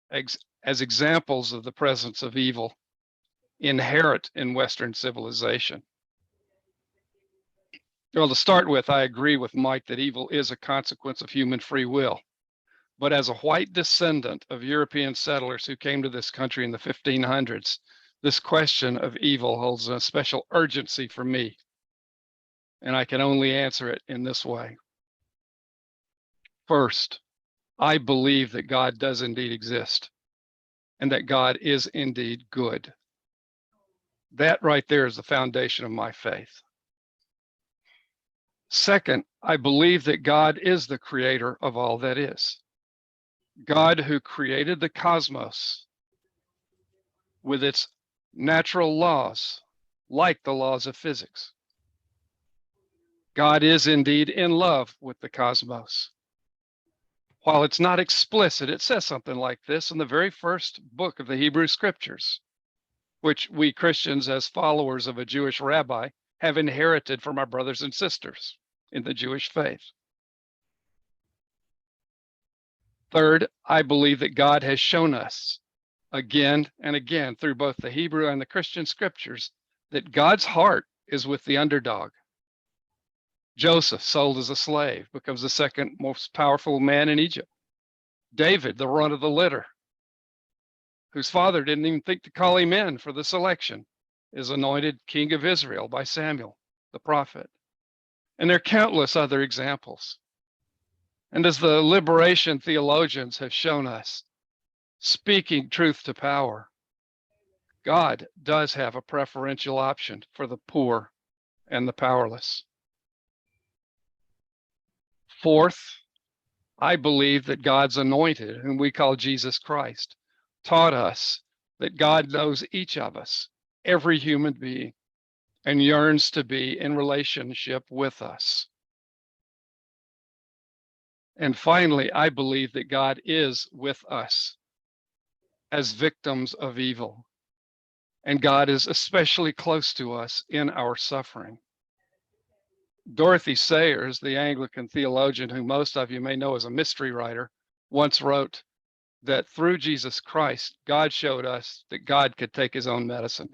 as examples of the presence of evil inherent in Western civilization. Well, to start with, I agree with Mike that evil is a consequence of human free will. But as a white descendant of European settlers who came to this country in the 1500s, this question of evil holds a special urgency for me. And I can only answer it in this way. First, I believe that God does indeed exist and that God is indeed good. That right there is the foundation of my faith. Second, I believe that God is the creator of all that is. God who created the cosmos with its natural laws, like the laws of physics. God is indeed in love with the cosmos. While it's not explicit, it says something like this in the very first book of the Hebrew Scriptures, which we Christians, as followers of a Jewish rabbi, have inherited from our brothers and sisters in the Jewish faith. Third, I believe that God has shown us again and again through both the Hebrew and the Christian scriptures that God's heart is with the underdog. Joseph, sold as a slave, becomes the second most powerful man in Egypt. David, the runt of the litter, whose father didn't even think to call him in for the selection, is anointed king of Israel by Samuel, the prophet. And there are countless other examples. And as the liberation theologians have shown us, speaking truth to power, God does have a preferential option for the poor and the powerless. Fourth, I believe that God's anointed, whom we call Jesus Christ, taught us that God knows each of us, every human being, and yearns to be in relationship with us. And finally, I believe that God is with us as victims of evil, and God is especially close to us in our suffering. Dorothy Sayers, the Anglican theologian who most of you may know as a mystery writer, once wrote that through Jesus Christ, God showed us that God could take his own medicine.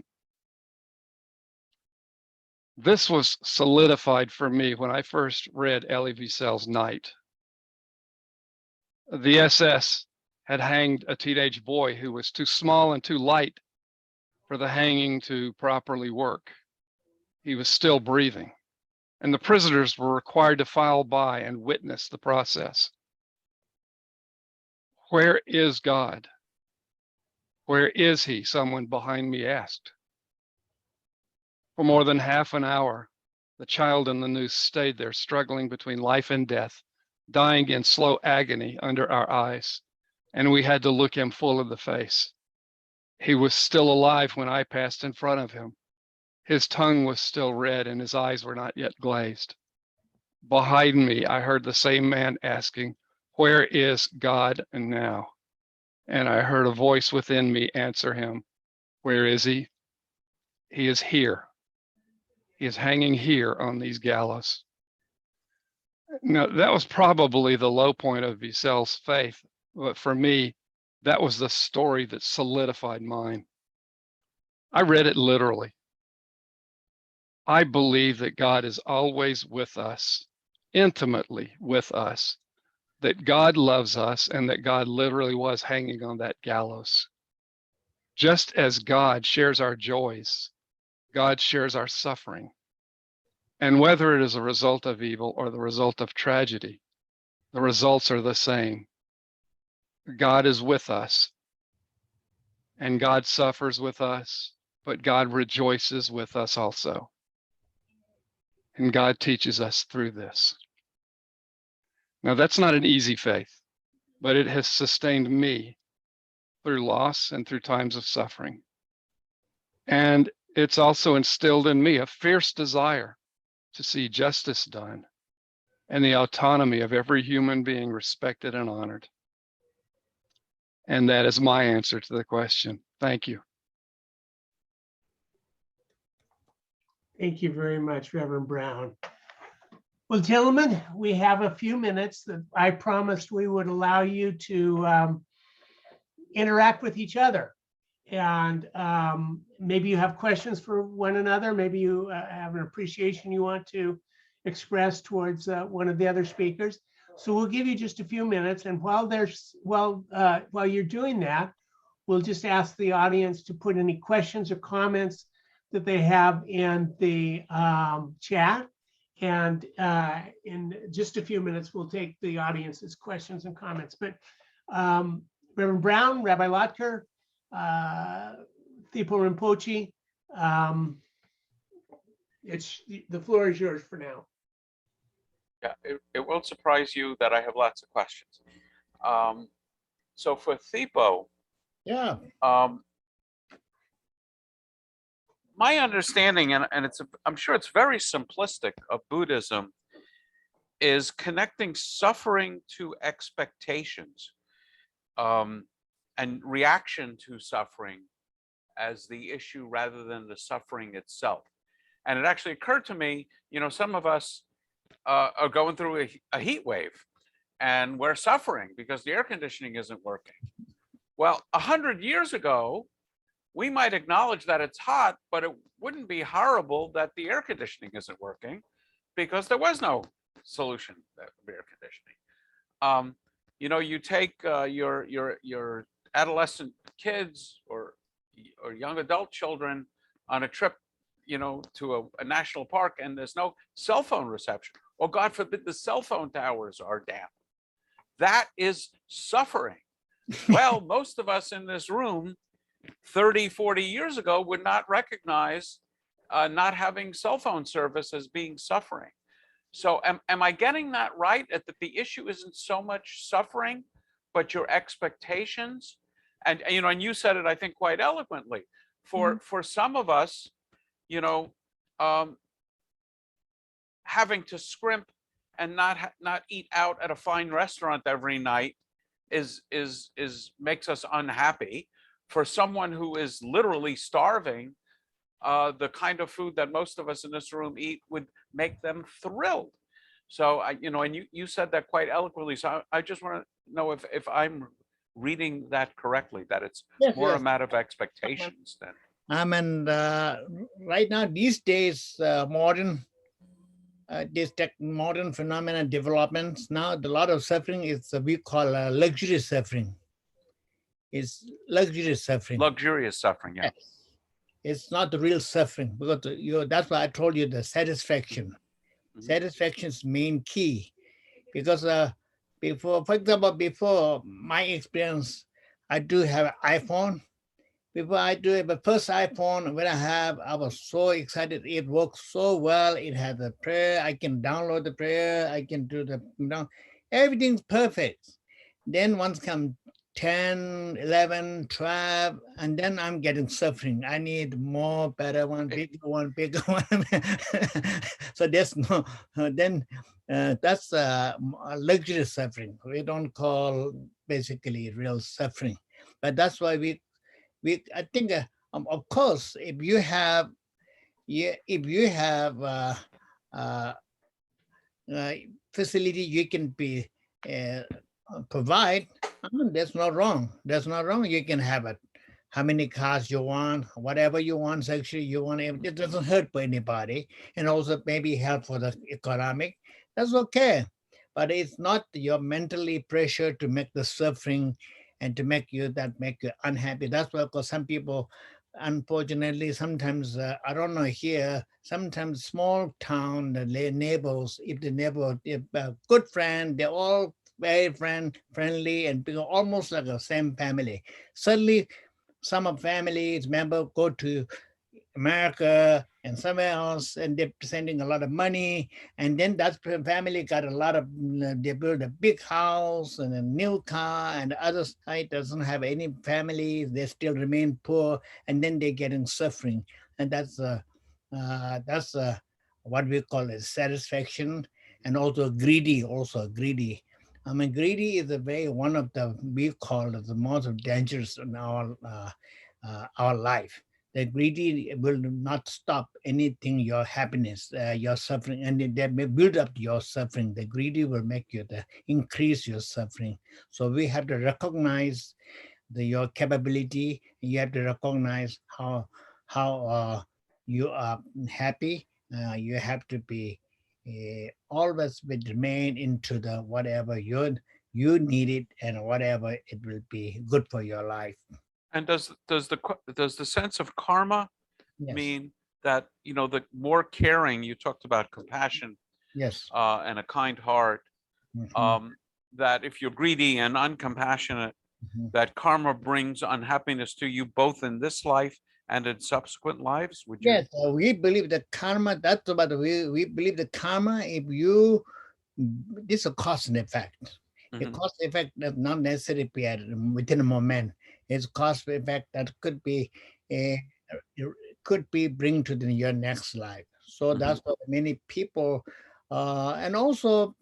This was solidified for me when I first read Elie Wiesel's Night. The SS had hanged a teenage boy who was too small and too light for the hanging to properly work. He was still breathing, and the prisoners were required to file by and witness the process. Where is God? Where is he? Someone behind me asked. For more than half an hour, the child in the noose stayed there, struggling between life and death, dying in slow agony under our eyes, and we had to look him full in the face. He was still alive when I passed in front of him. His tongue was still red and his eyes were not yet glazed. Behind me, I heard the same man asking, "Where is God now?" And I heard a voice within me answer him, "Where is he? He is here. He is hanging here on these gallows." Now, that was probably the low point of Wiesel's faith, but for me, that was the story that solidified mine. I read it literally. I believe that God is always with us, intimately with us, that God loves us, and that God literally was hanging on that gallows. Just as God shares our joys, God shares our suffering. And whether it is a result of evil or the result of tragedy, the results are the same. God is with us, and God suffers with us, but God rejoices with us also. And God teaches us through this. Now, that's not an easy faith, but it has sustained me through loss and through times of suffering. And it's also instilled in me a fierce desire to see justice done and the autonomy of every human being respected and honored. And that is my answer to the question. Thank you. Thank you very much, Reverend Brown. Well, gentlemen, we have a few minutes that I promised we would allow you to interact with each other. And maybe you have questions for one another. Maybe you have an appreciation you want to express towards one of the other speakers. So we'll give you just a few minutes. And while you're doing that, we'll just ask the audience to put any questions or comments that they have in the chat. And in just a few minutes, we'll take the audience's questions and comments. But Reverend Brown, Rabbi Lotker, Thipo Rinpoche, the floor is yours for now. Yeah, it won't surprise you that I have lots of questions. So for Thipo, Yeah. my understanding, and I'm sure it's very simplistic, of Buddhism is connecting suffering to expectations and reaction to suffering as the issue rather than the suffering itself. And it actually occurred to me, some of us are going through a heat wave and we're suffering because the air conditioning isn't working. Well, 100 years ago, we might acknowledge that it's hot, but it wouldn't be horrible that the air conditioning isn't working because there was no solution to air conditioning. You take your adolescent kids or young adult children on a trip, to a national park, and there's no cell phone reception. Or God forbid the cell phone towers are down. That is suffering. Well, most of us in this room 30, 40 years ago would not recognize not having cell phone service as being suffering. So am I getting that right? That the issue isn't so much suffering, but your expectations? And you said it, I think, quite eloquently. For some of us, having to scrimp and not eat out at a fine restaurant every night is makes us unhappy. for someone who is literally starving, the kind of food that most of us in this room eat would make them thrilled. So and you said that quite eloquently. So I just want to know if I'm reading that correctly, that it's Yes, more a yes. matter of expectations than. I mean, right now, these days, modern phenomena developments, now a lot of suffering is we call luxury suffering. It's luxury suffering. Luxurious suffering, yeah. Yes. It's not the real suffering, because that's why I told you the satisfaction. Mhm. Satisfaction is main key, because before, for example, before my experience, I do have an iPhone. Before I do it, the first iPhone when I was so excited. It works so well. It has a prayer. I can download the prayer. I can do everything's perfect. Then once come 10, 11, 12, and then I'm getting suffering. I need more, better one, bigger one. So there's no, then that's luxury suffering. We don't call basically real suffering. But that's why I think, of course, if you have facility you can be provide, there's no wrong. There's no wrong. You can have it. How many cars you want, whatever you want, sexually you want. It doesn't hurt for anybody, and also maybe help for the economic. That's okay, but it's not your mentally pressure to make the suffering and to make you unhappy. That's why, because some people, unfortunately, sometimes I don't know here. Sometimes small town, the neighbors, if a good friend, they're all very friendly and almost like the same family. Suddenly, some of families member go to America and somewhere else, and they're sending a lot of money, and then that family got a lot of, they build a big house and a new car, and the other side doesn't have any family, they still remain poor, and then they're getting suffering, and that's what we call a satisfaction, and also greedy. I mean, greedy is one of the, we call it the most dangerous in our life. The greedy will not stop anything, your happiness, your suffering, and they may build up your suffering. The greedy will make you increase your suffering. So we have to recognize your capability. You have to recognize how you are happy. You have to be always remain into the whatever you need it, and whatever it will be good for your life. And does the sense of karma Yes. mean that, the more caring, you talked about compassion, Yes. and a kind heart, Mhm. that if you're greedy and uncompassionate, Mhm. that karma brings unhappiness to you both in this life and in subsequent lives? Would you? Yes, we believe that karma, that's what we believe that karma, this is a cause and effect. A Mhm. cause effect does not necessarily be within a moment. It's cause effect that could be bring to your next life. So that's what many people, and also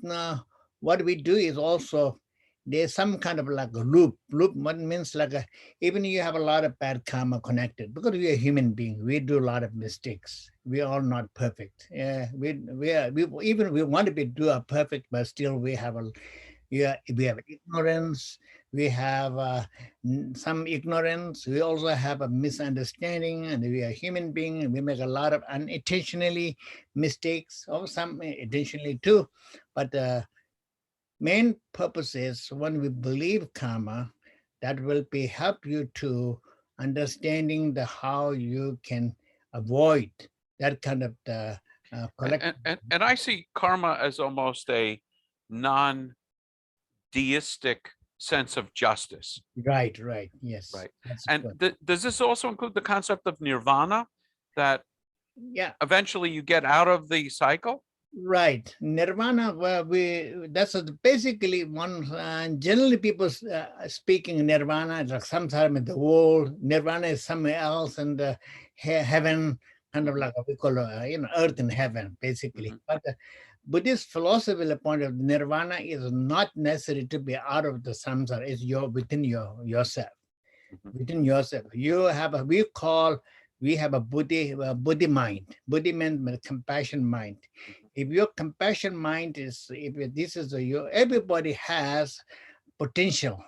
what we do is also, there's some kind of like a loop. What means like even you have a lot of bad karma connected, because we are human beings. We do a lot of mistakes. We are not perfect. We want to do a perfect, but still we have ignorance. We have some ignorance. We also have a misunderstanding, and we are human beings, and we make a lot of unintentionally mistakes, or some intentionally too. But main purpose is, when we believe karma, that will help you to understanding how you can avoid that kind of collective. And I see karma as almost a non-deistic sense of justice. Right, yes. Right. That's And good. does this also include the concept of nirvana, that Yeah, eventually you get out of the cycle? right. Nirvana, that's basically one, generally people speaking Nirvana, like sometime in the world, Nirvana is somewhere else, and heaven, kind of like what we call, earth and heaven, basically. But Buddhist philosophy point of Nirvana is not necessary to be out of the samsara. It's within yourself. within yourself. You have a, we have a Buddhi mind. Buddhi means compassion mind. If your compassion mind is, if this is everybody has potential.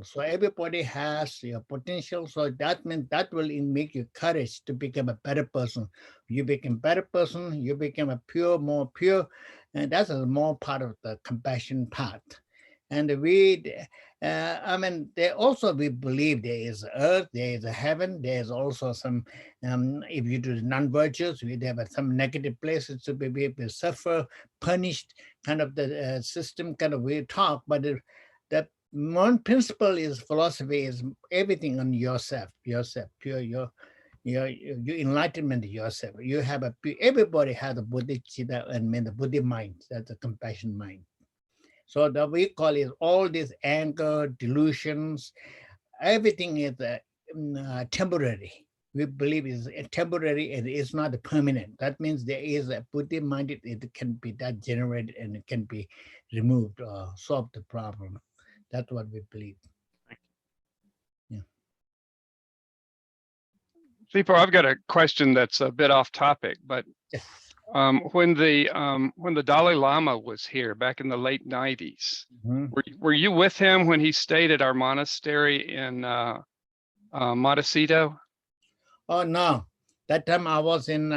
So everybody has your potential. So that means that will make you courage to become a better person. You become a better person, you become a more pure, and that's a more part of the compassion part. And they also, we believe there is earth, there is a heaven, there is also some, if you do the non-virtuous, we have some negative places to be able to suffer, punished, kind of the system, kind of we talk, but the one principle is philosophy is everything on yourself, pure, your enlightenment yourself. You have everybody has a bodhicitta and the Buddhi mind, that's a compassion mind. So that we call it all this anger, delusions, everything is temporary. We believe is temporary and it's not permanent. That means there is a Buddhi mind, it can be that generated and it can be removed or solve the problem. That's what we believe. Yeah. Sipo, I've got a question that's a bit off topic, but Yes. when the Dalai Lama was here back in the late 90s, were you with him when he stayed at our monastery in Montecito? Oh no, that time I was in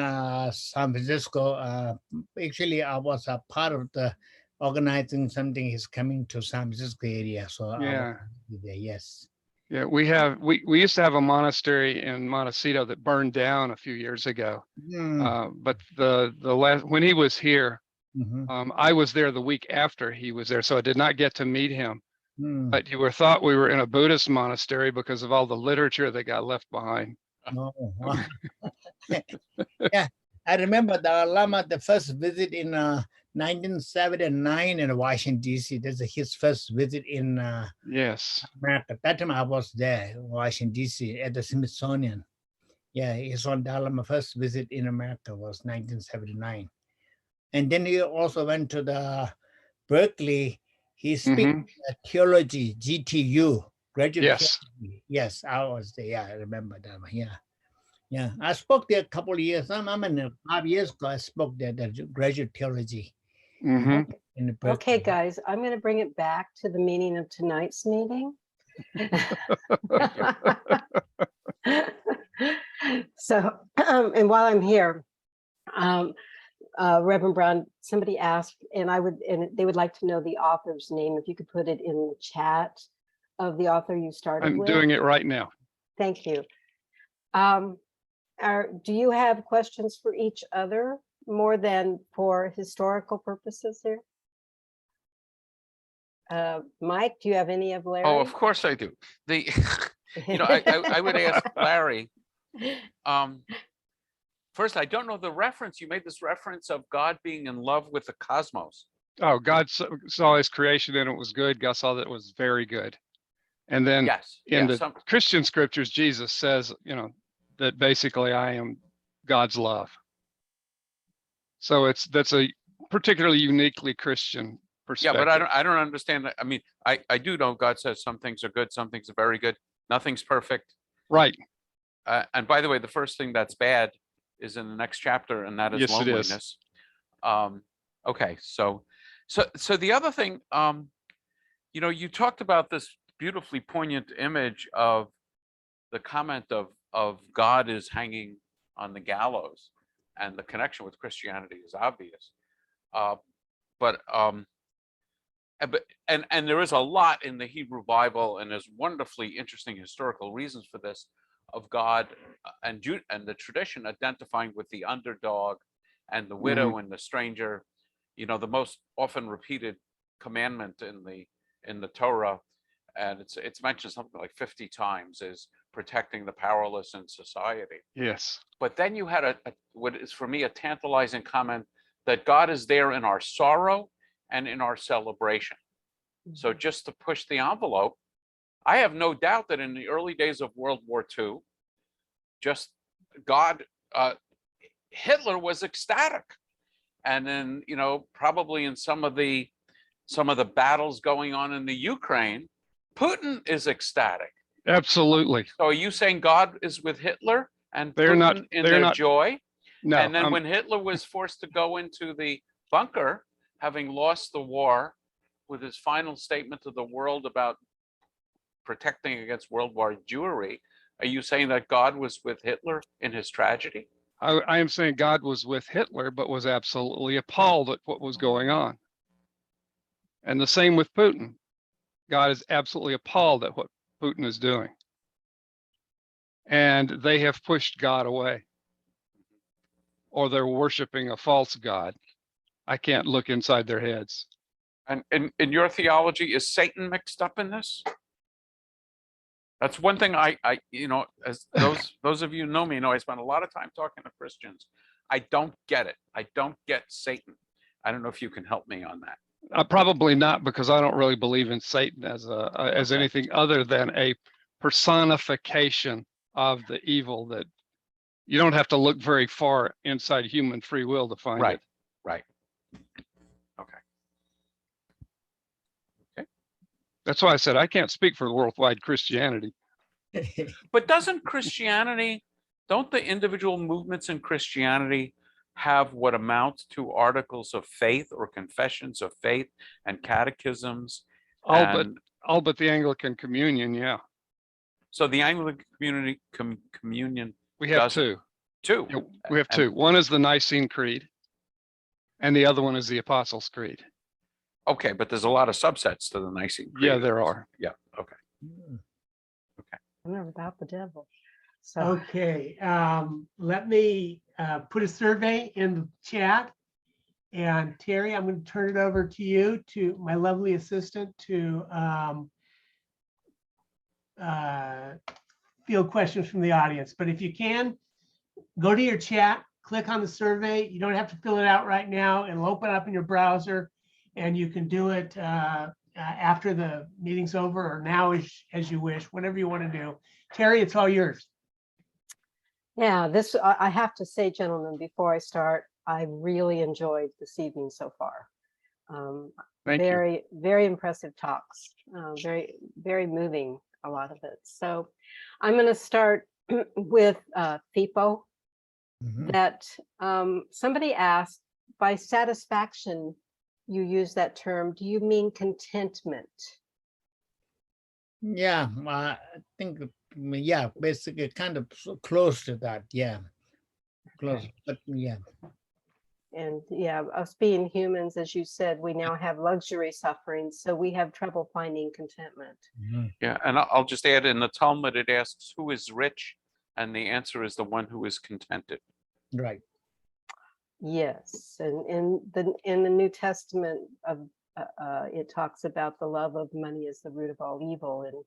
San Francisco. Actually, I was a part of the organizing something. He's coming to San Francisco area, so Yeah. I was there. Yes. Yeah, we used to have a monastery in Montecito that burned down a few years ago. But the last, when he was here, I was there the week after he was there, so I did not get to meet him. But you were thought we were in a Buddhist monastery because of all the literature that got left behind. No. Yeah, I remember the Lama, the first visit in 1979 in Washington, D.C. That's his first visit in Yes. America. That time I was there, Washington, D.C. at the Smithsonian. Yeah, his son Dalai Lama first visit in America was 1979. And then he also went to the Berkeley. He speaks theology, GTU, graduate theology. Yes, I was there. Yeah, I remember that. Yeah. I spoke there a couple of years. I'm in 5 years ago. I spoke there, the graduate theology. In the Berkeley. Okay, guys, I'm going to bring it back to the meaning of tonight's meeting. So, and while I'm here, Reverend Brown, somebody asked, and they would like to know the author's name. If you could put it in the chat of the author you started with. I'm doing it right now. Thank you. Do you have questions for each other more than for historical purposes here? Mike, do you have any of Larry? Oh, of course I do. I would ask Larry. First, I don't know the reference. You made this reference of God being in love with the cosmos. Oh, God saw his creation and it was good. God saw that it was very good. And then in the Christian scriptures, Jesus says, that basically I am God's love. So that's a particularly uniquely Christian perspective. Yeah, but I don't understand that. I mean, I do know God says some things are good, some things are very good. Nothing's perfect. Right. And by the way, the first thing that's bad is in the next chapter, and that is loneliness. Okay, so the other thing, you talked about this beautifully poignant image of the comment of God is hanging on the gallows, and the connection with Christianity is obvious. But there is a lot in the Hebrew Bible, and there's wonderfully interesting historical reasons for this, of God and the tradition identifying with the underdog and the widow and the stranger. The most often repeated commandment in the Torah, and it's mentioned something like 50 times, is protecting the powerless in society. Yes. But then you had what is for me a tantalizing comment that God is there in our sorrow and in our celebration. So just to push the envelope, I have no doubt that in the early days of World War II, Hitler was ecstatic. And then, probably in some of the battles going on in the Ukraine, Putin is ecstatic. Absolutely. So are you saying God is with Hitler and They're not- Putin in they're their not- joy? No, And then I'm- when Hitler was forced to go into the bunker, having lost the war, with his final statement to the world about protecting against World War Jewry, are you saying that God was with Hitler in his tragedy? I am saying God was with Hitler, but was absolutely appalled at what was going on. And the same with Putin. God is absolutely appalled at what Putin is doing. And they have pushed God away, or they're worshiping a false God. I can't look inside their heads. And in your theology, is Satan mixed up in this? That's one thing I as those of you who know me know I spend a lot of time talking to Christians. I don't get it. I don't get Satan. I don't know if you can help me on that. Probably not, because I don't really believe in Satan as Okay. anything other than a personification of the evil that you don't have to look very far inside human free will to find Right. it. Right. Okay. That's why I said I can't speak for worldwide Christianity. But don't the individual movements in Christianity have what amounts to articles of faith or confessions of faith and catechisms? All but the Anglican Communion, yeah. So the Anglican communion, We have doesn't. two. two. Yeah, we have And- two. One is the Nicene Creed, and the other one is the Apostles' Creed. Okay, but there's a lot of subsets to the Nicene Creed. Yeah, there are. Yeah, okay. I'm not about the devil. So Okay, let me put a survey in the chat. And Terry, I'm going to turn it over to you, to my lovely assistant, to field questions from the audience. But if you can, go to your chat, click on the survey. You don't have to fill it out right now. It'll open up in your browser, and you can do it after the meeting's over, or now as you wish, whatever you want to do. Terry, it's all yours. yeah, I have to say, gentlemen, before I start, I really enjoyed this evening so far. Thank you. Very, very impressive talks. Very, very moving, a lot of it. So I'm going to start with FIPO. Mhm. That somebody asked, by satisfaction, you use that term. Do you mean contentment? Yeah, I think, yeah, basically kind of close to that. Yeah, close, Okay. but yeah. And yeah, us being humans, as you said, we now have luxury suffering, so we have trouble finding contentment. Mhm. Yeah, and I'll just add, in the Talmud, it asks, who is rich? And the answer is the one who is contented. Right. Yes, and in the New Testament, it talks about the love of money is the root of all evil, and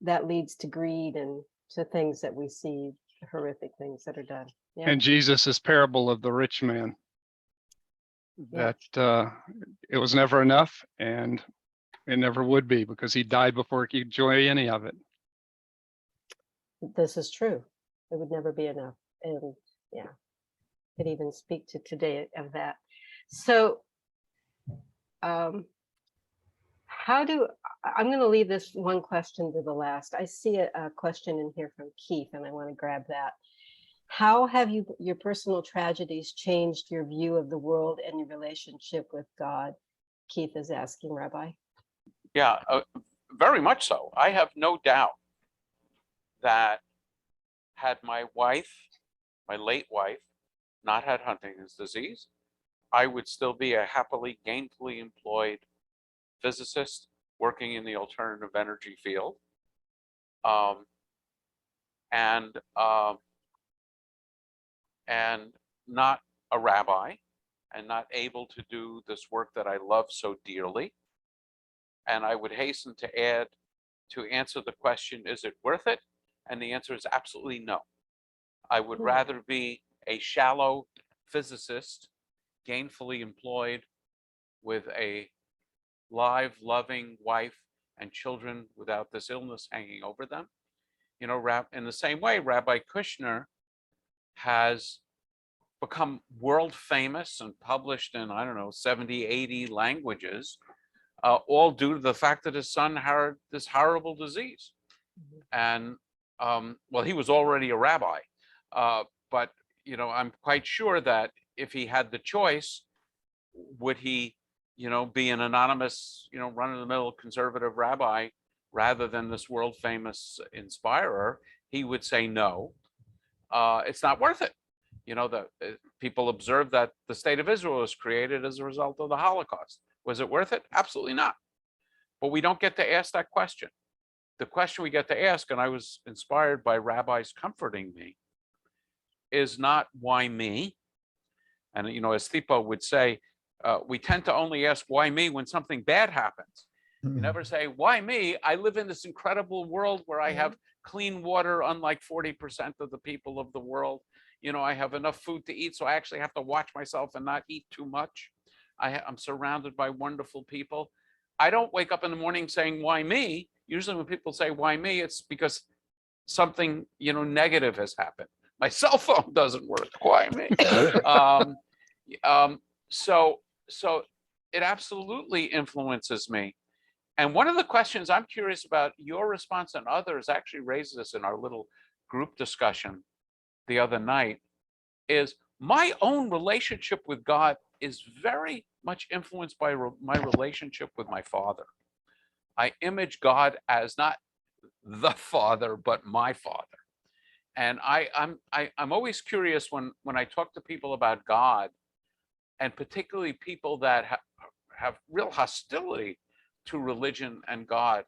that leads to greed and to things that we see, horrific things that are done. Yeah. And Jesus' parable of the rich man, Yeah. that it was never enough, and it never would be, because he died before he could enjoy any of it. This is true. It would never be enough. And yeah, could even speak to today of that. So I'm going to leave this one question to the last. I see a question in here from Keith, and I want to grab that. How have your personal tragedies changed your view of the world and your relationship with God? Keith is asking, Rabbi. Yeah, very much so. I have no doubt that had my late wife, not had Huntington's disease, I would still be a happily, gainfully employed physicist working in the alternative energy field. And not a rabbi, and not able to do this work that I love so dearly. And I would hasten to add, to answer the question, is it worth it? And the answer is absolutely no. I would rather be a shallow physicist, gainfully employed with a live, loving wife and children without this illness hanging over them. You know, in the same way, Rabbi Kushner has become world famous and published in, I don't know, 70, 80 languages, all due to the fact that his son had this horrible disease. And well, he was already a rabbi, but I'm quite sure that if he had the choice, would he, be an anonymous, run-of-the-mill conservative rabbi rather than this world famous inspirer? He would say no. It's not worth it. People observe that the state of Israel was created as a result of the Holocaust. Was it worth it? Absolutely not. But we don't get to ask that question. The question we get to ask, and I was inspired by rabbis comforting me, is not why me? And, as Thipo would say, we tend to only ask why me when something bad happens. You never say, why me? I live in this incredible world where I have clean water, unlike 40% of the people of the world. I have enough food to eat, so I actually have to watch myself and not eat too much. I'm surrounded by wonderful people. I don't wake up in the morning saying, why me? Usually when people say, why me? It's because something, negative has happened. My cell phone doesn't work. Why me? So it absolutely influences me. And one of the questions I'm curious about your response and others actually raised this in our little group discussion the other night, is my own relationship with God is very much influenced by my relationship with my father. I image God as not the father, but my father. And I'm always curious when I talk to people about God, and particularly people that have real hostility to religion and God.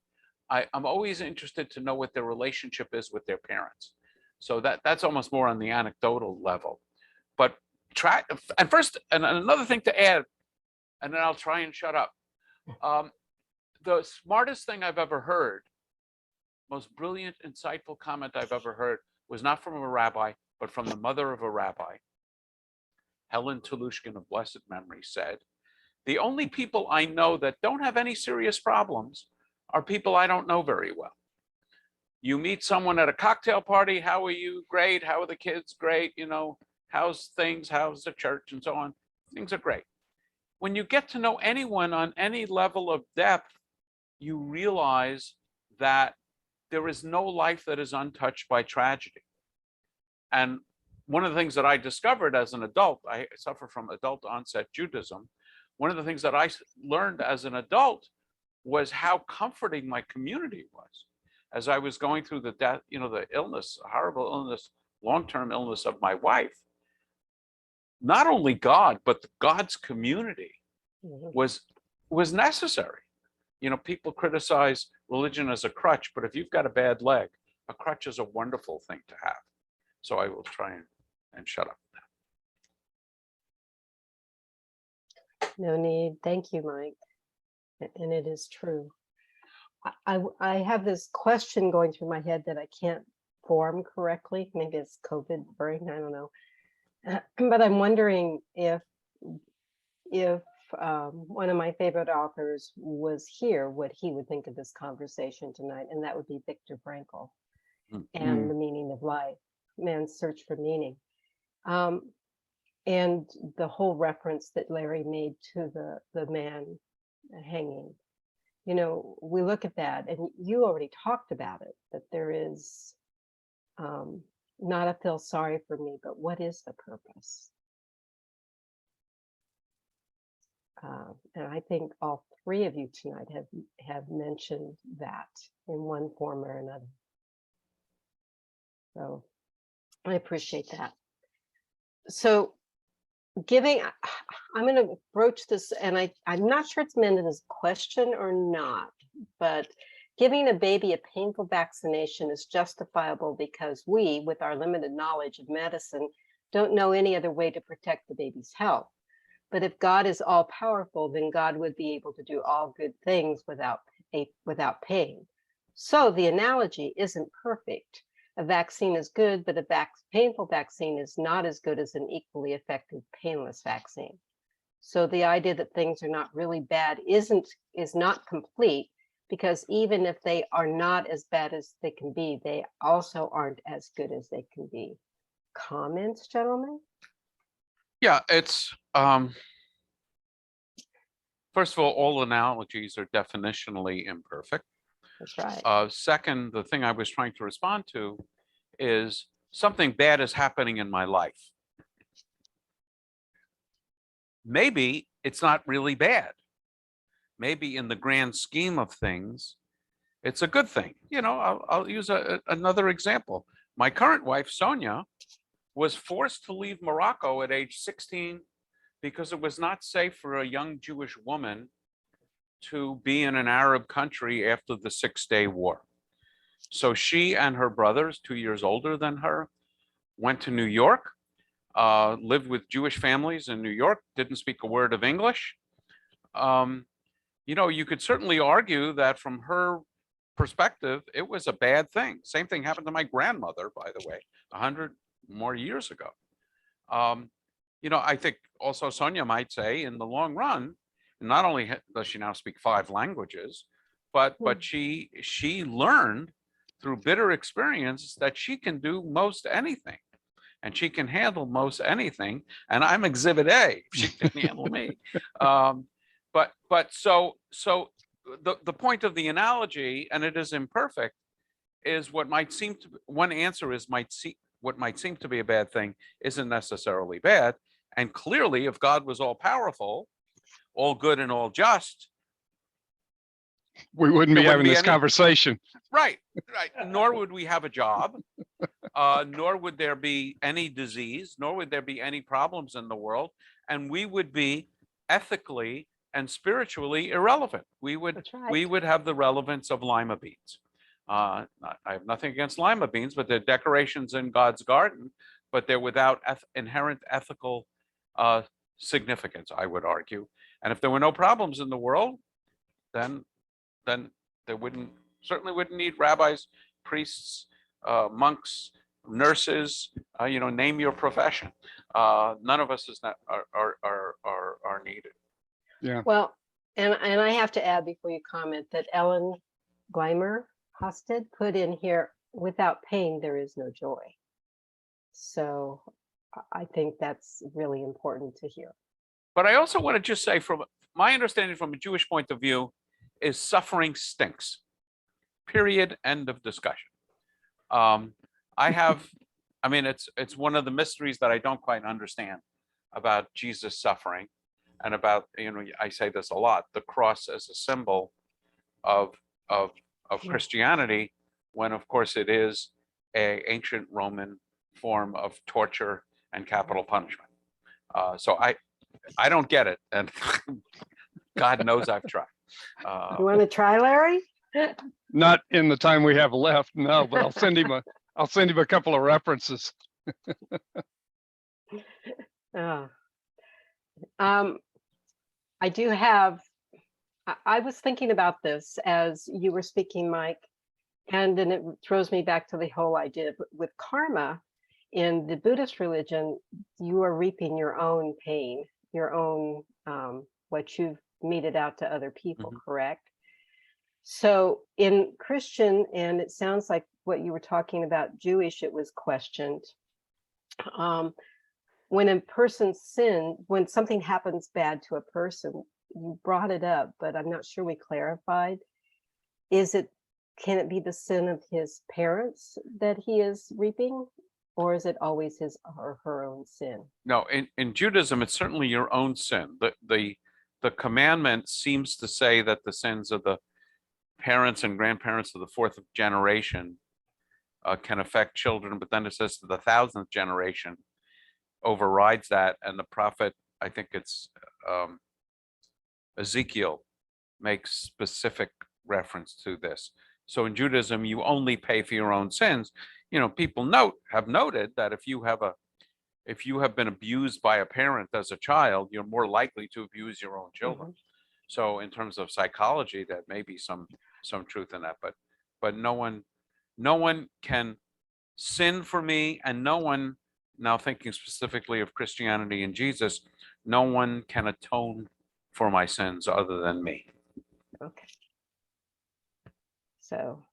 I'm always interested to know what their relationship is with their parents. So that's almost more on the anecdotal level. But another thing to add, and then I'll try and shut up. The smartest thing I've ever heard, most brilliant, insightful comment I've ever heard was not from a rabbi, but from the mother of a rabbi. Helen Tolushkin of blessed memory said, the only people I know that don't have any serious problems are people I don't know very well. You meet someone at a cocktail party, how are you? Great. How are the kids? Great. How's things? How's the church? And so on. Things are great. When you get to know anyone on any level of depth, you realize that there is no life that is untouched by tragedy. And one of the things that I discovered as an adult, I suffer from adult onset Judaism. One of the things that I learned as an adult was how comforting my community was. As I was going through the death, the illness, horrible illness, long-term illness of my wife, not only God, but God's community was necessary. People criticize religion as a crutch, but if you've got a bad leg, a crutch is a wonderful thing to have. So I will try and shut up now. No need. Thank you, Mike. And it is true. I have this question going through my head that I can't form correctly. Maybe it's COVID brain, I don't know. But I'm wondering if one of my favorite authors was here, what he would think of this conversation tonight, and that would be Viktor Frankl and The Meaning of Life, Man's Search for Meaning. And the whole reference that Larry made to the man hanging. We look at that, and you already talked about it, that there is not a feel sorry for me, but what is the purpose? And I think all three of you tonight have mentioned that in one form or another. So I appreciate that. So I'm going to broach this, and I'm not sure it's meant as a question or not, but giving a baby a painful vaccination is justifiable because we, with our limited knowledge of medicine, don't know any other way to protect the baby's health. But if God is all powerful, then God would be able to do all good things without pain. So the analogy isn't perfect. A vaccine is good, but a painful vaccine is not as good as an equally effective painless vaccine. So the idea that things are not really bad is not complete, because even if they are not as bad as they can be, they also aren't as good as they can be. Comments, gentlemen? Yeah, it's first of all analogies are definitionally imperfect. That's right. Second, the thing I was trying to respond to is something bad is happening in my life. Maybe it's not really bad. Maybe in the grand scheme of things, it's a good thing. You know, I'll use another example. My current wife, Sonia, was forced to leave Morocco at age 16 because it was not safe for a young Jewish woman to be in an Arab country after the Six-Day War. So she and her brothers, 2 years older than her, went to New York, lived with Jewish families in New York, didn't speak a word of English. You know, you could certainly argue that from her perspective, it was a bad thing. Same thing happened to my grandmother, by the way, 100 more years ago. You know, I think also Sonia might say in the long run, not only does she now speak 5 languages, but she learned through bitter experience that she can do most anything, and she can handle most anything. And I'm exhibit A, she can handle me. But so the point of the analogy, and it is imperfect, is what might seem to, one answer is what might seem to be a bad thing isn't necessarily bad. And clearly, if God was all powerful, all good and all just, We wouldn't be There having wouldn't be this any- conversation. right, nor would we have a job, nor would there be any disease, nor would there be any problems in the world, and we would be ethically and spiritually irrelevant. We would have the relevance of lima beans. I have nothing against lima beans, but they're decorations in God's garden, but they're without inherent ethical significance, I would argue. And if there were no problems in the world, then there certainly wouldn't need rabbis, priests, monks, nurses, you know, name your profession. None of us are needed. Well, and I have to add before you comment that Ellen Gleimer Hosted put in here, without pain, there is no joy. So I think that's really important to hear. But I also want to just say, from my understanding from a Jewish point of view, is suffering stinks. Period. End of discussion. I mean, it's one of the mysteries that I don't quite understand about Jesus suffering, and about, you know, I say this a lot, the cross as a symbol of Christianity, when of course it is an ancient Roman form of torture and capital punishment. So I don't get it, and God knows I've tried. You want to try, Larry? Not in the time we have left, no, but I'll send him a couple of references. I do have, I was thinking about this as you were speaking, Mike, and then it throws me back to the whole idea with karma. In the Buddhist religion, you are reaping your own pain, your own, what you've meted out to other people, correct? So in Christian, and it sounds like what you were talking about Jewish, it was questioned. When a person sins, when something happens bad to a person, you brought it up, but I'm not sure we clarified. Can it be the sin of his parents that he is reaping? Or is it always his or her own sin? No, in Judaism, it's certainly your own sin. The commandment seems to say that the sins of the parents and grandparents of the 4th generation can affect children, but then it says to the 1000th generation overrides that. And the prophet, I think it's Ezekiel, makes specific reference to this. So in Judaism, you only pay for your own sins. You know, people have noted that if you have been abused by a parent as a child, you're more likely to abuse your own children. So in terms of psychology, that may be some truth in that, but no one can sin for me, and no one, now thinking specifically of Christianity and Jesus, no one can atone for my sins other than me. Okay. So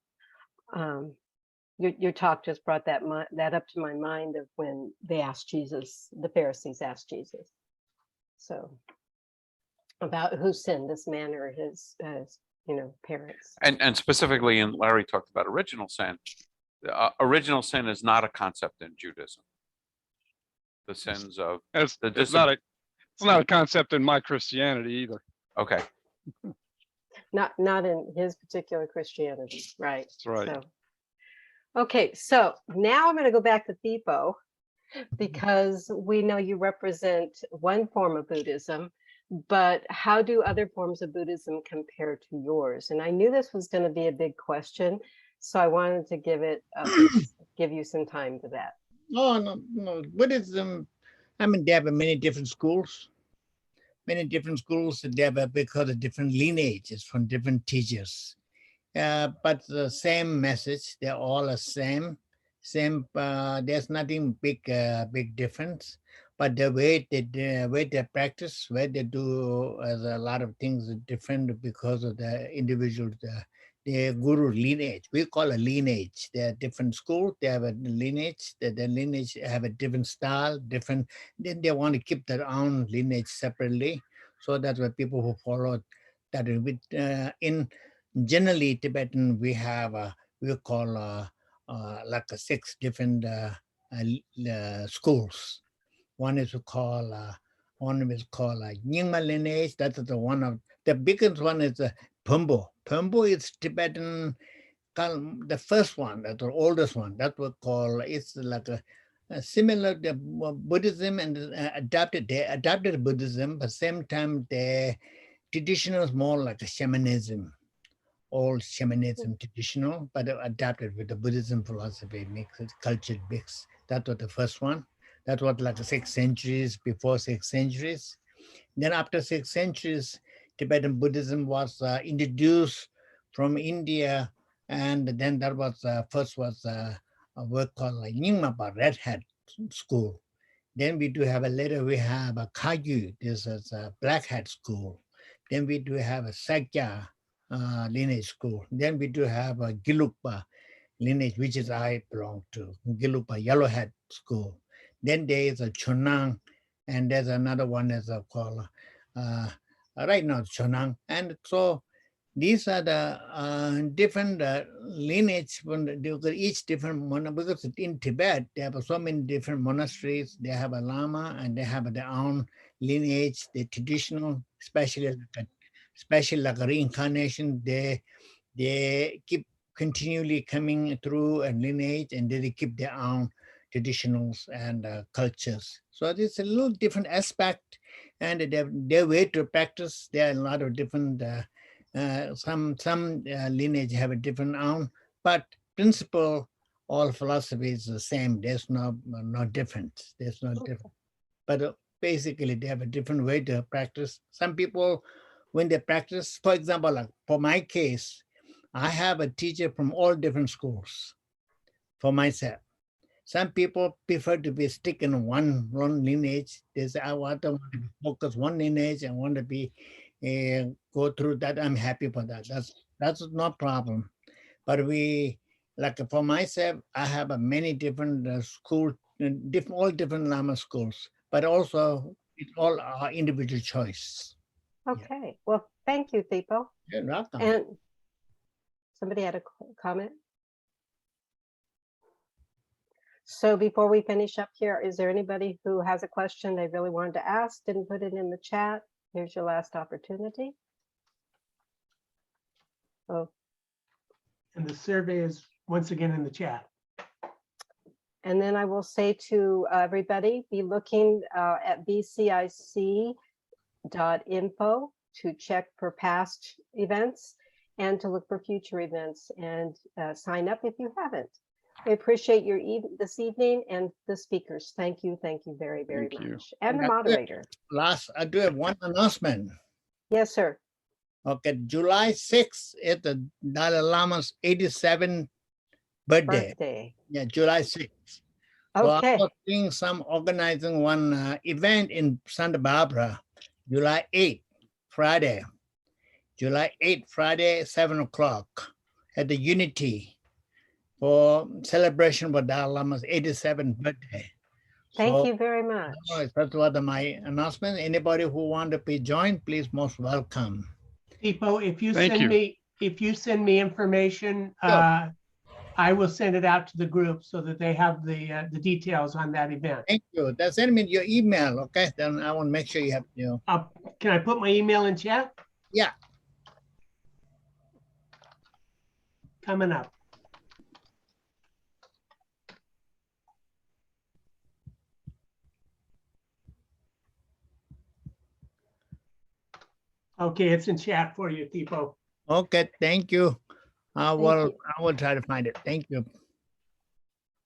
your talk just brought that up to my mind of when they asked Jesus, the Pharisees asked Jesus, so about who sinned, this man or his parents. And specifically, and Larry talked about original sin. Original sin is not a concept in Judaism. The sins of It's, the it's not a concept in my Christianity either. Okay. Not in his particular Christianity, right? That's right. So, okay, so now I'm going to go back to Thipo, because we know you represent one form of Buddhism, but how do other forms of Buddhism compare to yours? And I knew this was going to be a big question, so I wanted to give you some time to that. Oh, no, Buddhism, I mean, they have many different schools. Many different schools, they have because of different lineages from different teachers. But the same message, they're all the same. There's nothing big difference. But the way they practice, where they do a lot of things different because of the individual, the guru lineage. We call a lineage. There are different schools. They have a lineage. The lineage have a different style, different. Then they want to keep their own lineage separately. So that's why people who follow that. In generally Tibetan, we have we call like 6 different schools. One is called Nyingma lineage. That's the one of the biggest one is Pumbo. Pumbo is Tibetan, the first one, that's the oldest one. That we call, it's like a similar to Buddhism and they adapted Buddhism, but same time the traditional is more like a shamanism, old shamanism traditional, but adapted with the Buddhism philosophy, makes it culture mix. That was the first one. That was like 6 centuries, before 6 centuries. Then after 6 centuries, Tibetan Buddhism was introduced from India, and then that was first was a work called like Nyingma, Red Hat School. Then we do have later we have a Kagyu, this is a Black Hat School. Then we do have a Sakya lineage school. Then we do have a Gelugpa lineage, which is I belong to, Gelugpa Yellow Hat School. Then there is a Chonang, and there's another one that's called right now Chonang. And so these are the different lineage, each different, because in Tibet, they have so many different monasteries. They have a Lama and they have their own lineage, the traditional, especially like a reincarnation, they keep continually coming through a lineage, and they keep their own traditionals and cultures. So it's a little different aspect, and their way to practice, there are a lot of different, some lineage have a different own, but principle, all philosophy is the same. There's no difference. There's no difference. But basically, they have a different way to practice. Some people, when they practice, for example, like for my case, I have a teacher from all different schools for myself. Some people prefer to be stick in one lineage. They say, I want to focus one lineage and want to be go through that. I'm happy for that. That's no problem. But we, like for myself, I have many different schools, all different Lama schools, but also it's all our individual choice. Okay, yeah. Well, thank you, Thipo. You're welcome. And somebody had a comment? So before we finish up here, is there anybody who has a question they really wanted to ask, didn't put it in the chat? Here's your last opportunity. Oh. And the survey is once again in the chat. And then I will say to everybody, be looking at bcic.info to check for past events and to look for future events, and sign up if you haven't. I appreciate your this evening and the speakers. Thank you very, very much. And the moderator. I do have one announcement. Yes, sir. Okay, July 6th is the Dalai Lama's 87th birthday. Yeah, July 6th. Okay. So I was doing organizing one event in Santa Barbara, July 8th, Friday. July 8th, Friday, 7 o'clock at the Unity for celebration for Dalai Lama's 87th birthday. Thank you very much. That was my announcement. Anybody who want to be joined, please most welcome. Tipo, if you Thank send you. me, information, Sure. I will send it out to the group so that they have the details on that event. Thank you. Then send me your email, okay? Then I want to make sure you have, you know. Can I put my email in chat? Yeah. Coming up. Okay, it's in chat for you, Tipo. Okay, thank you. I Thank will, you. I will try to find it. Thank you.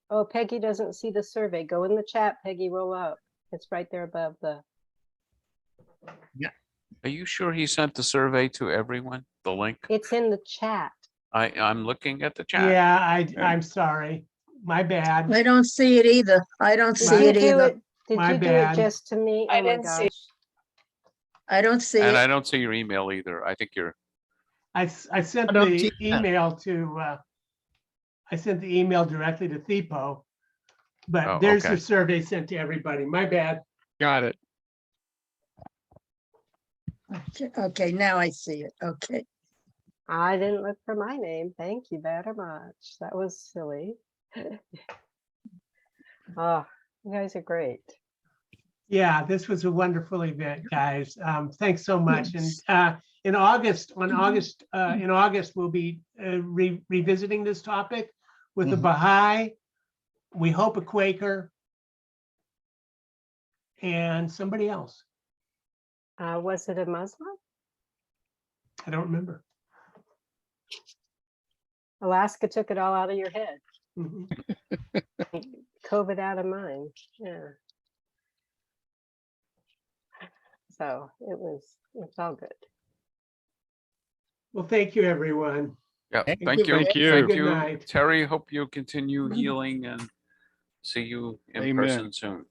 Oh, Peggy doesn't see the survey. Go in the chat, Peggy, roll up. It's right there above the, Are you sure he sent the survey to everyone, the link? it's in the chat. I'm looking at the chat. Yeah, I'm sorry. My bad. I don't see it either. I don't Did see you it do either. it? Did My you do bad. it just to me? I Oh my didn't see it. gosh. I don't see And I it. don't see your email either. I think you're, I sent I don't the see that. email to, I sent the email directly to Tipo, but Oh, there's the okay. survey sent to everybody. My bad. Got it. Okay, now I see it. Okay. I didn't look for my name. Thank you very much. That was silly. Oh, you guys are great. Yeah, this was a wonderful event, guys. Thanks so much. And in August, we'll be revisiting this topic with a Mhm. Baha'i, we hope a Quaker, and somebody else. Was it a Muslim? I don't remember. Alaska took it all out of your head. Mhm. COVID out of mine. Yeah. So it's all good. Well, thank you, everyone. yeah, Thank thank you you. Thank you. Thank Good you, night. Terry. Hope you continue healing and see you in Amen. person soon.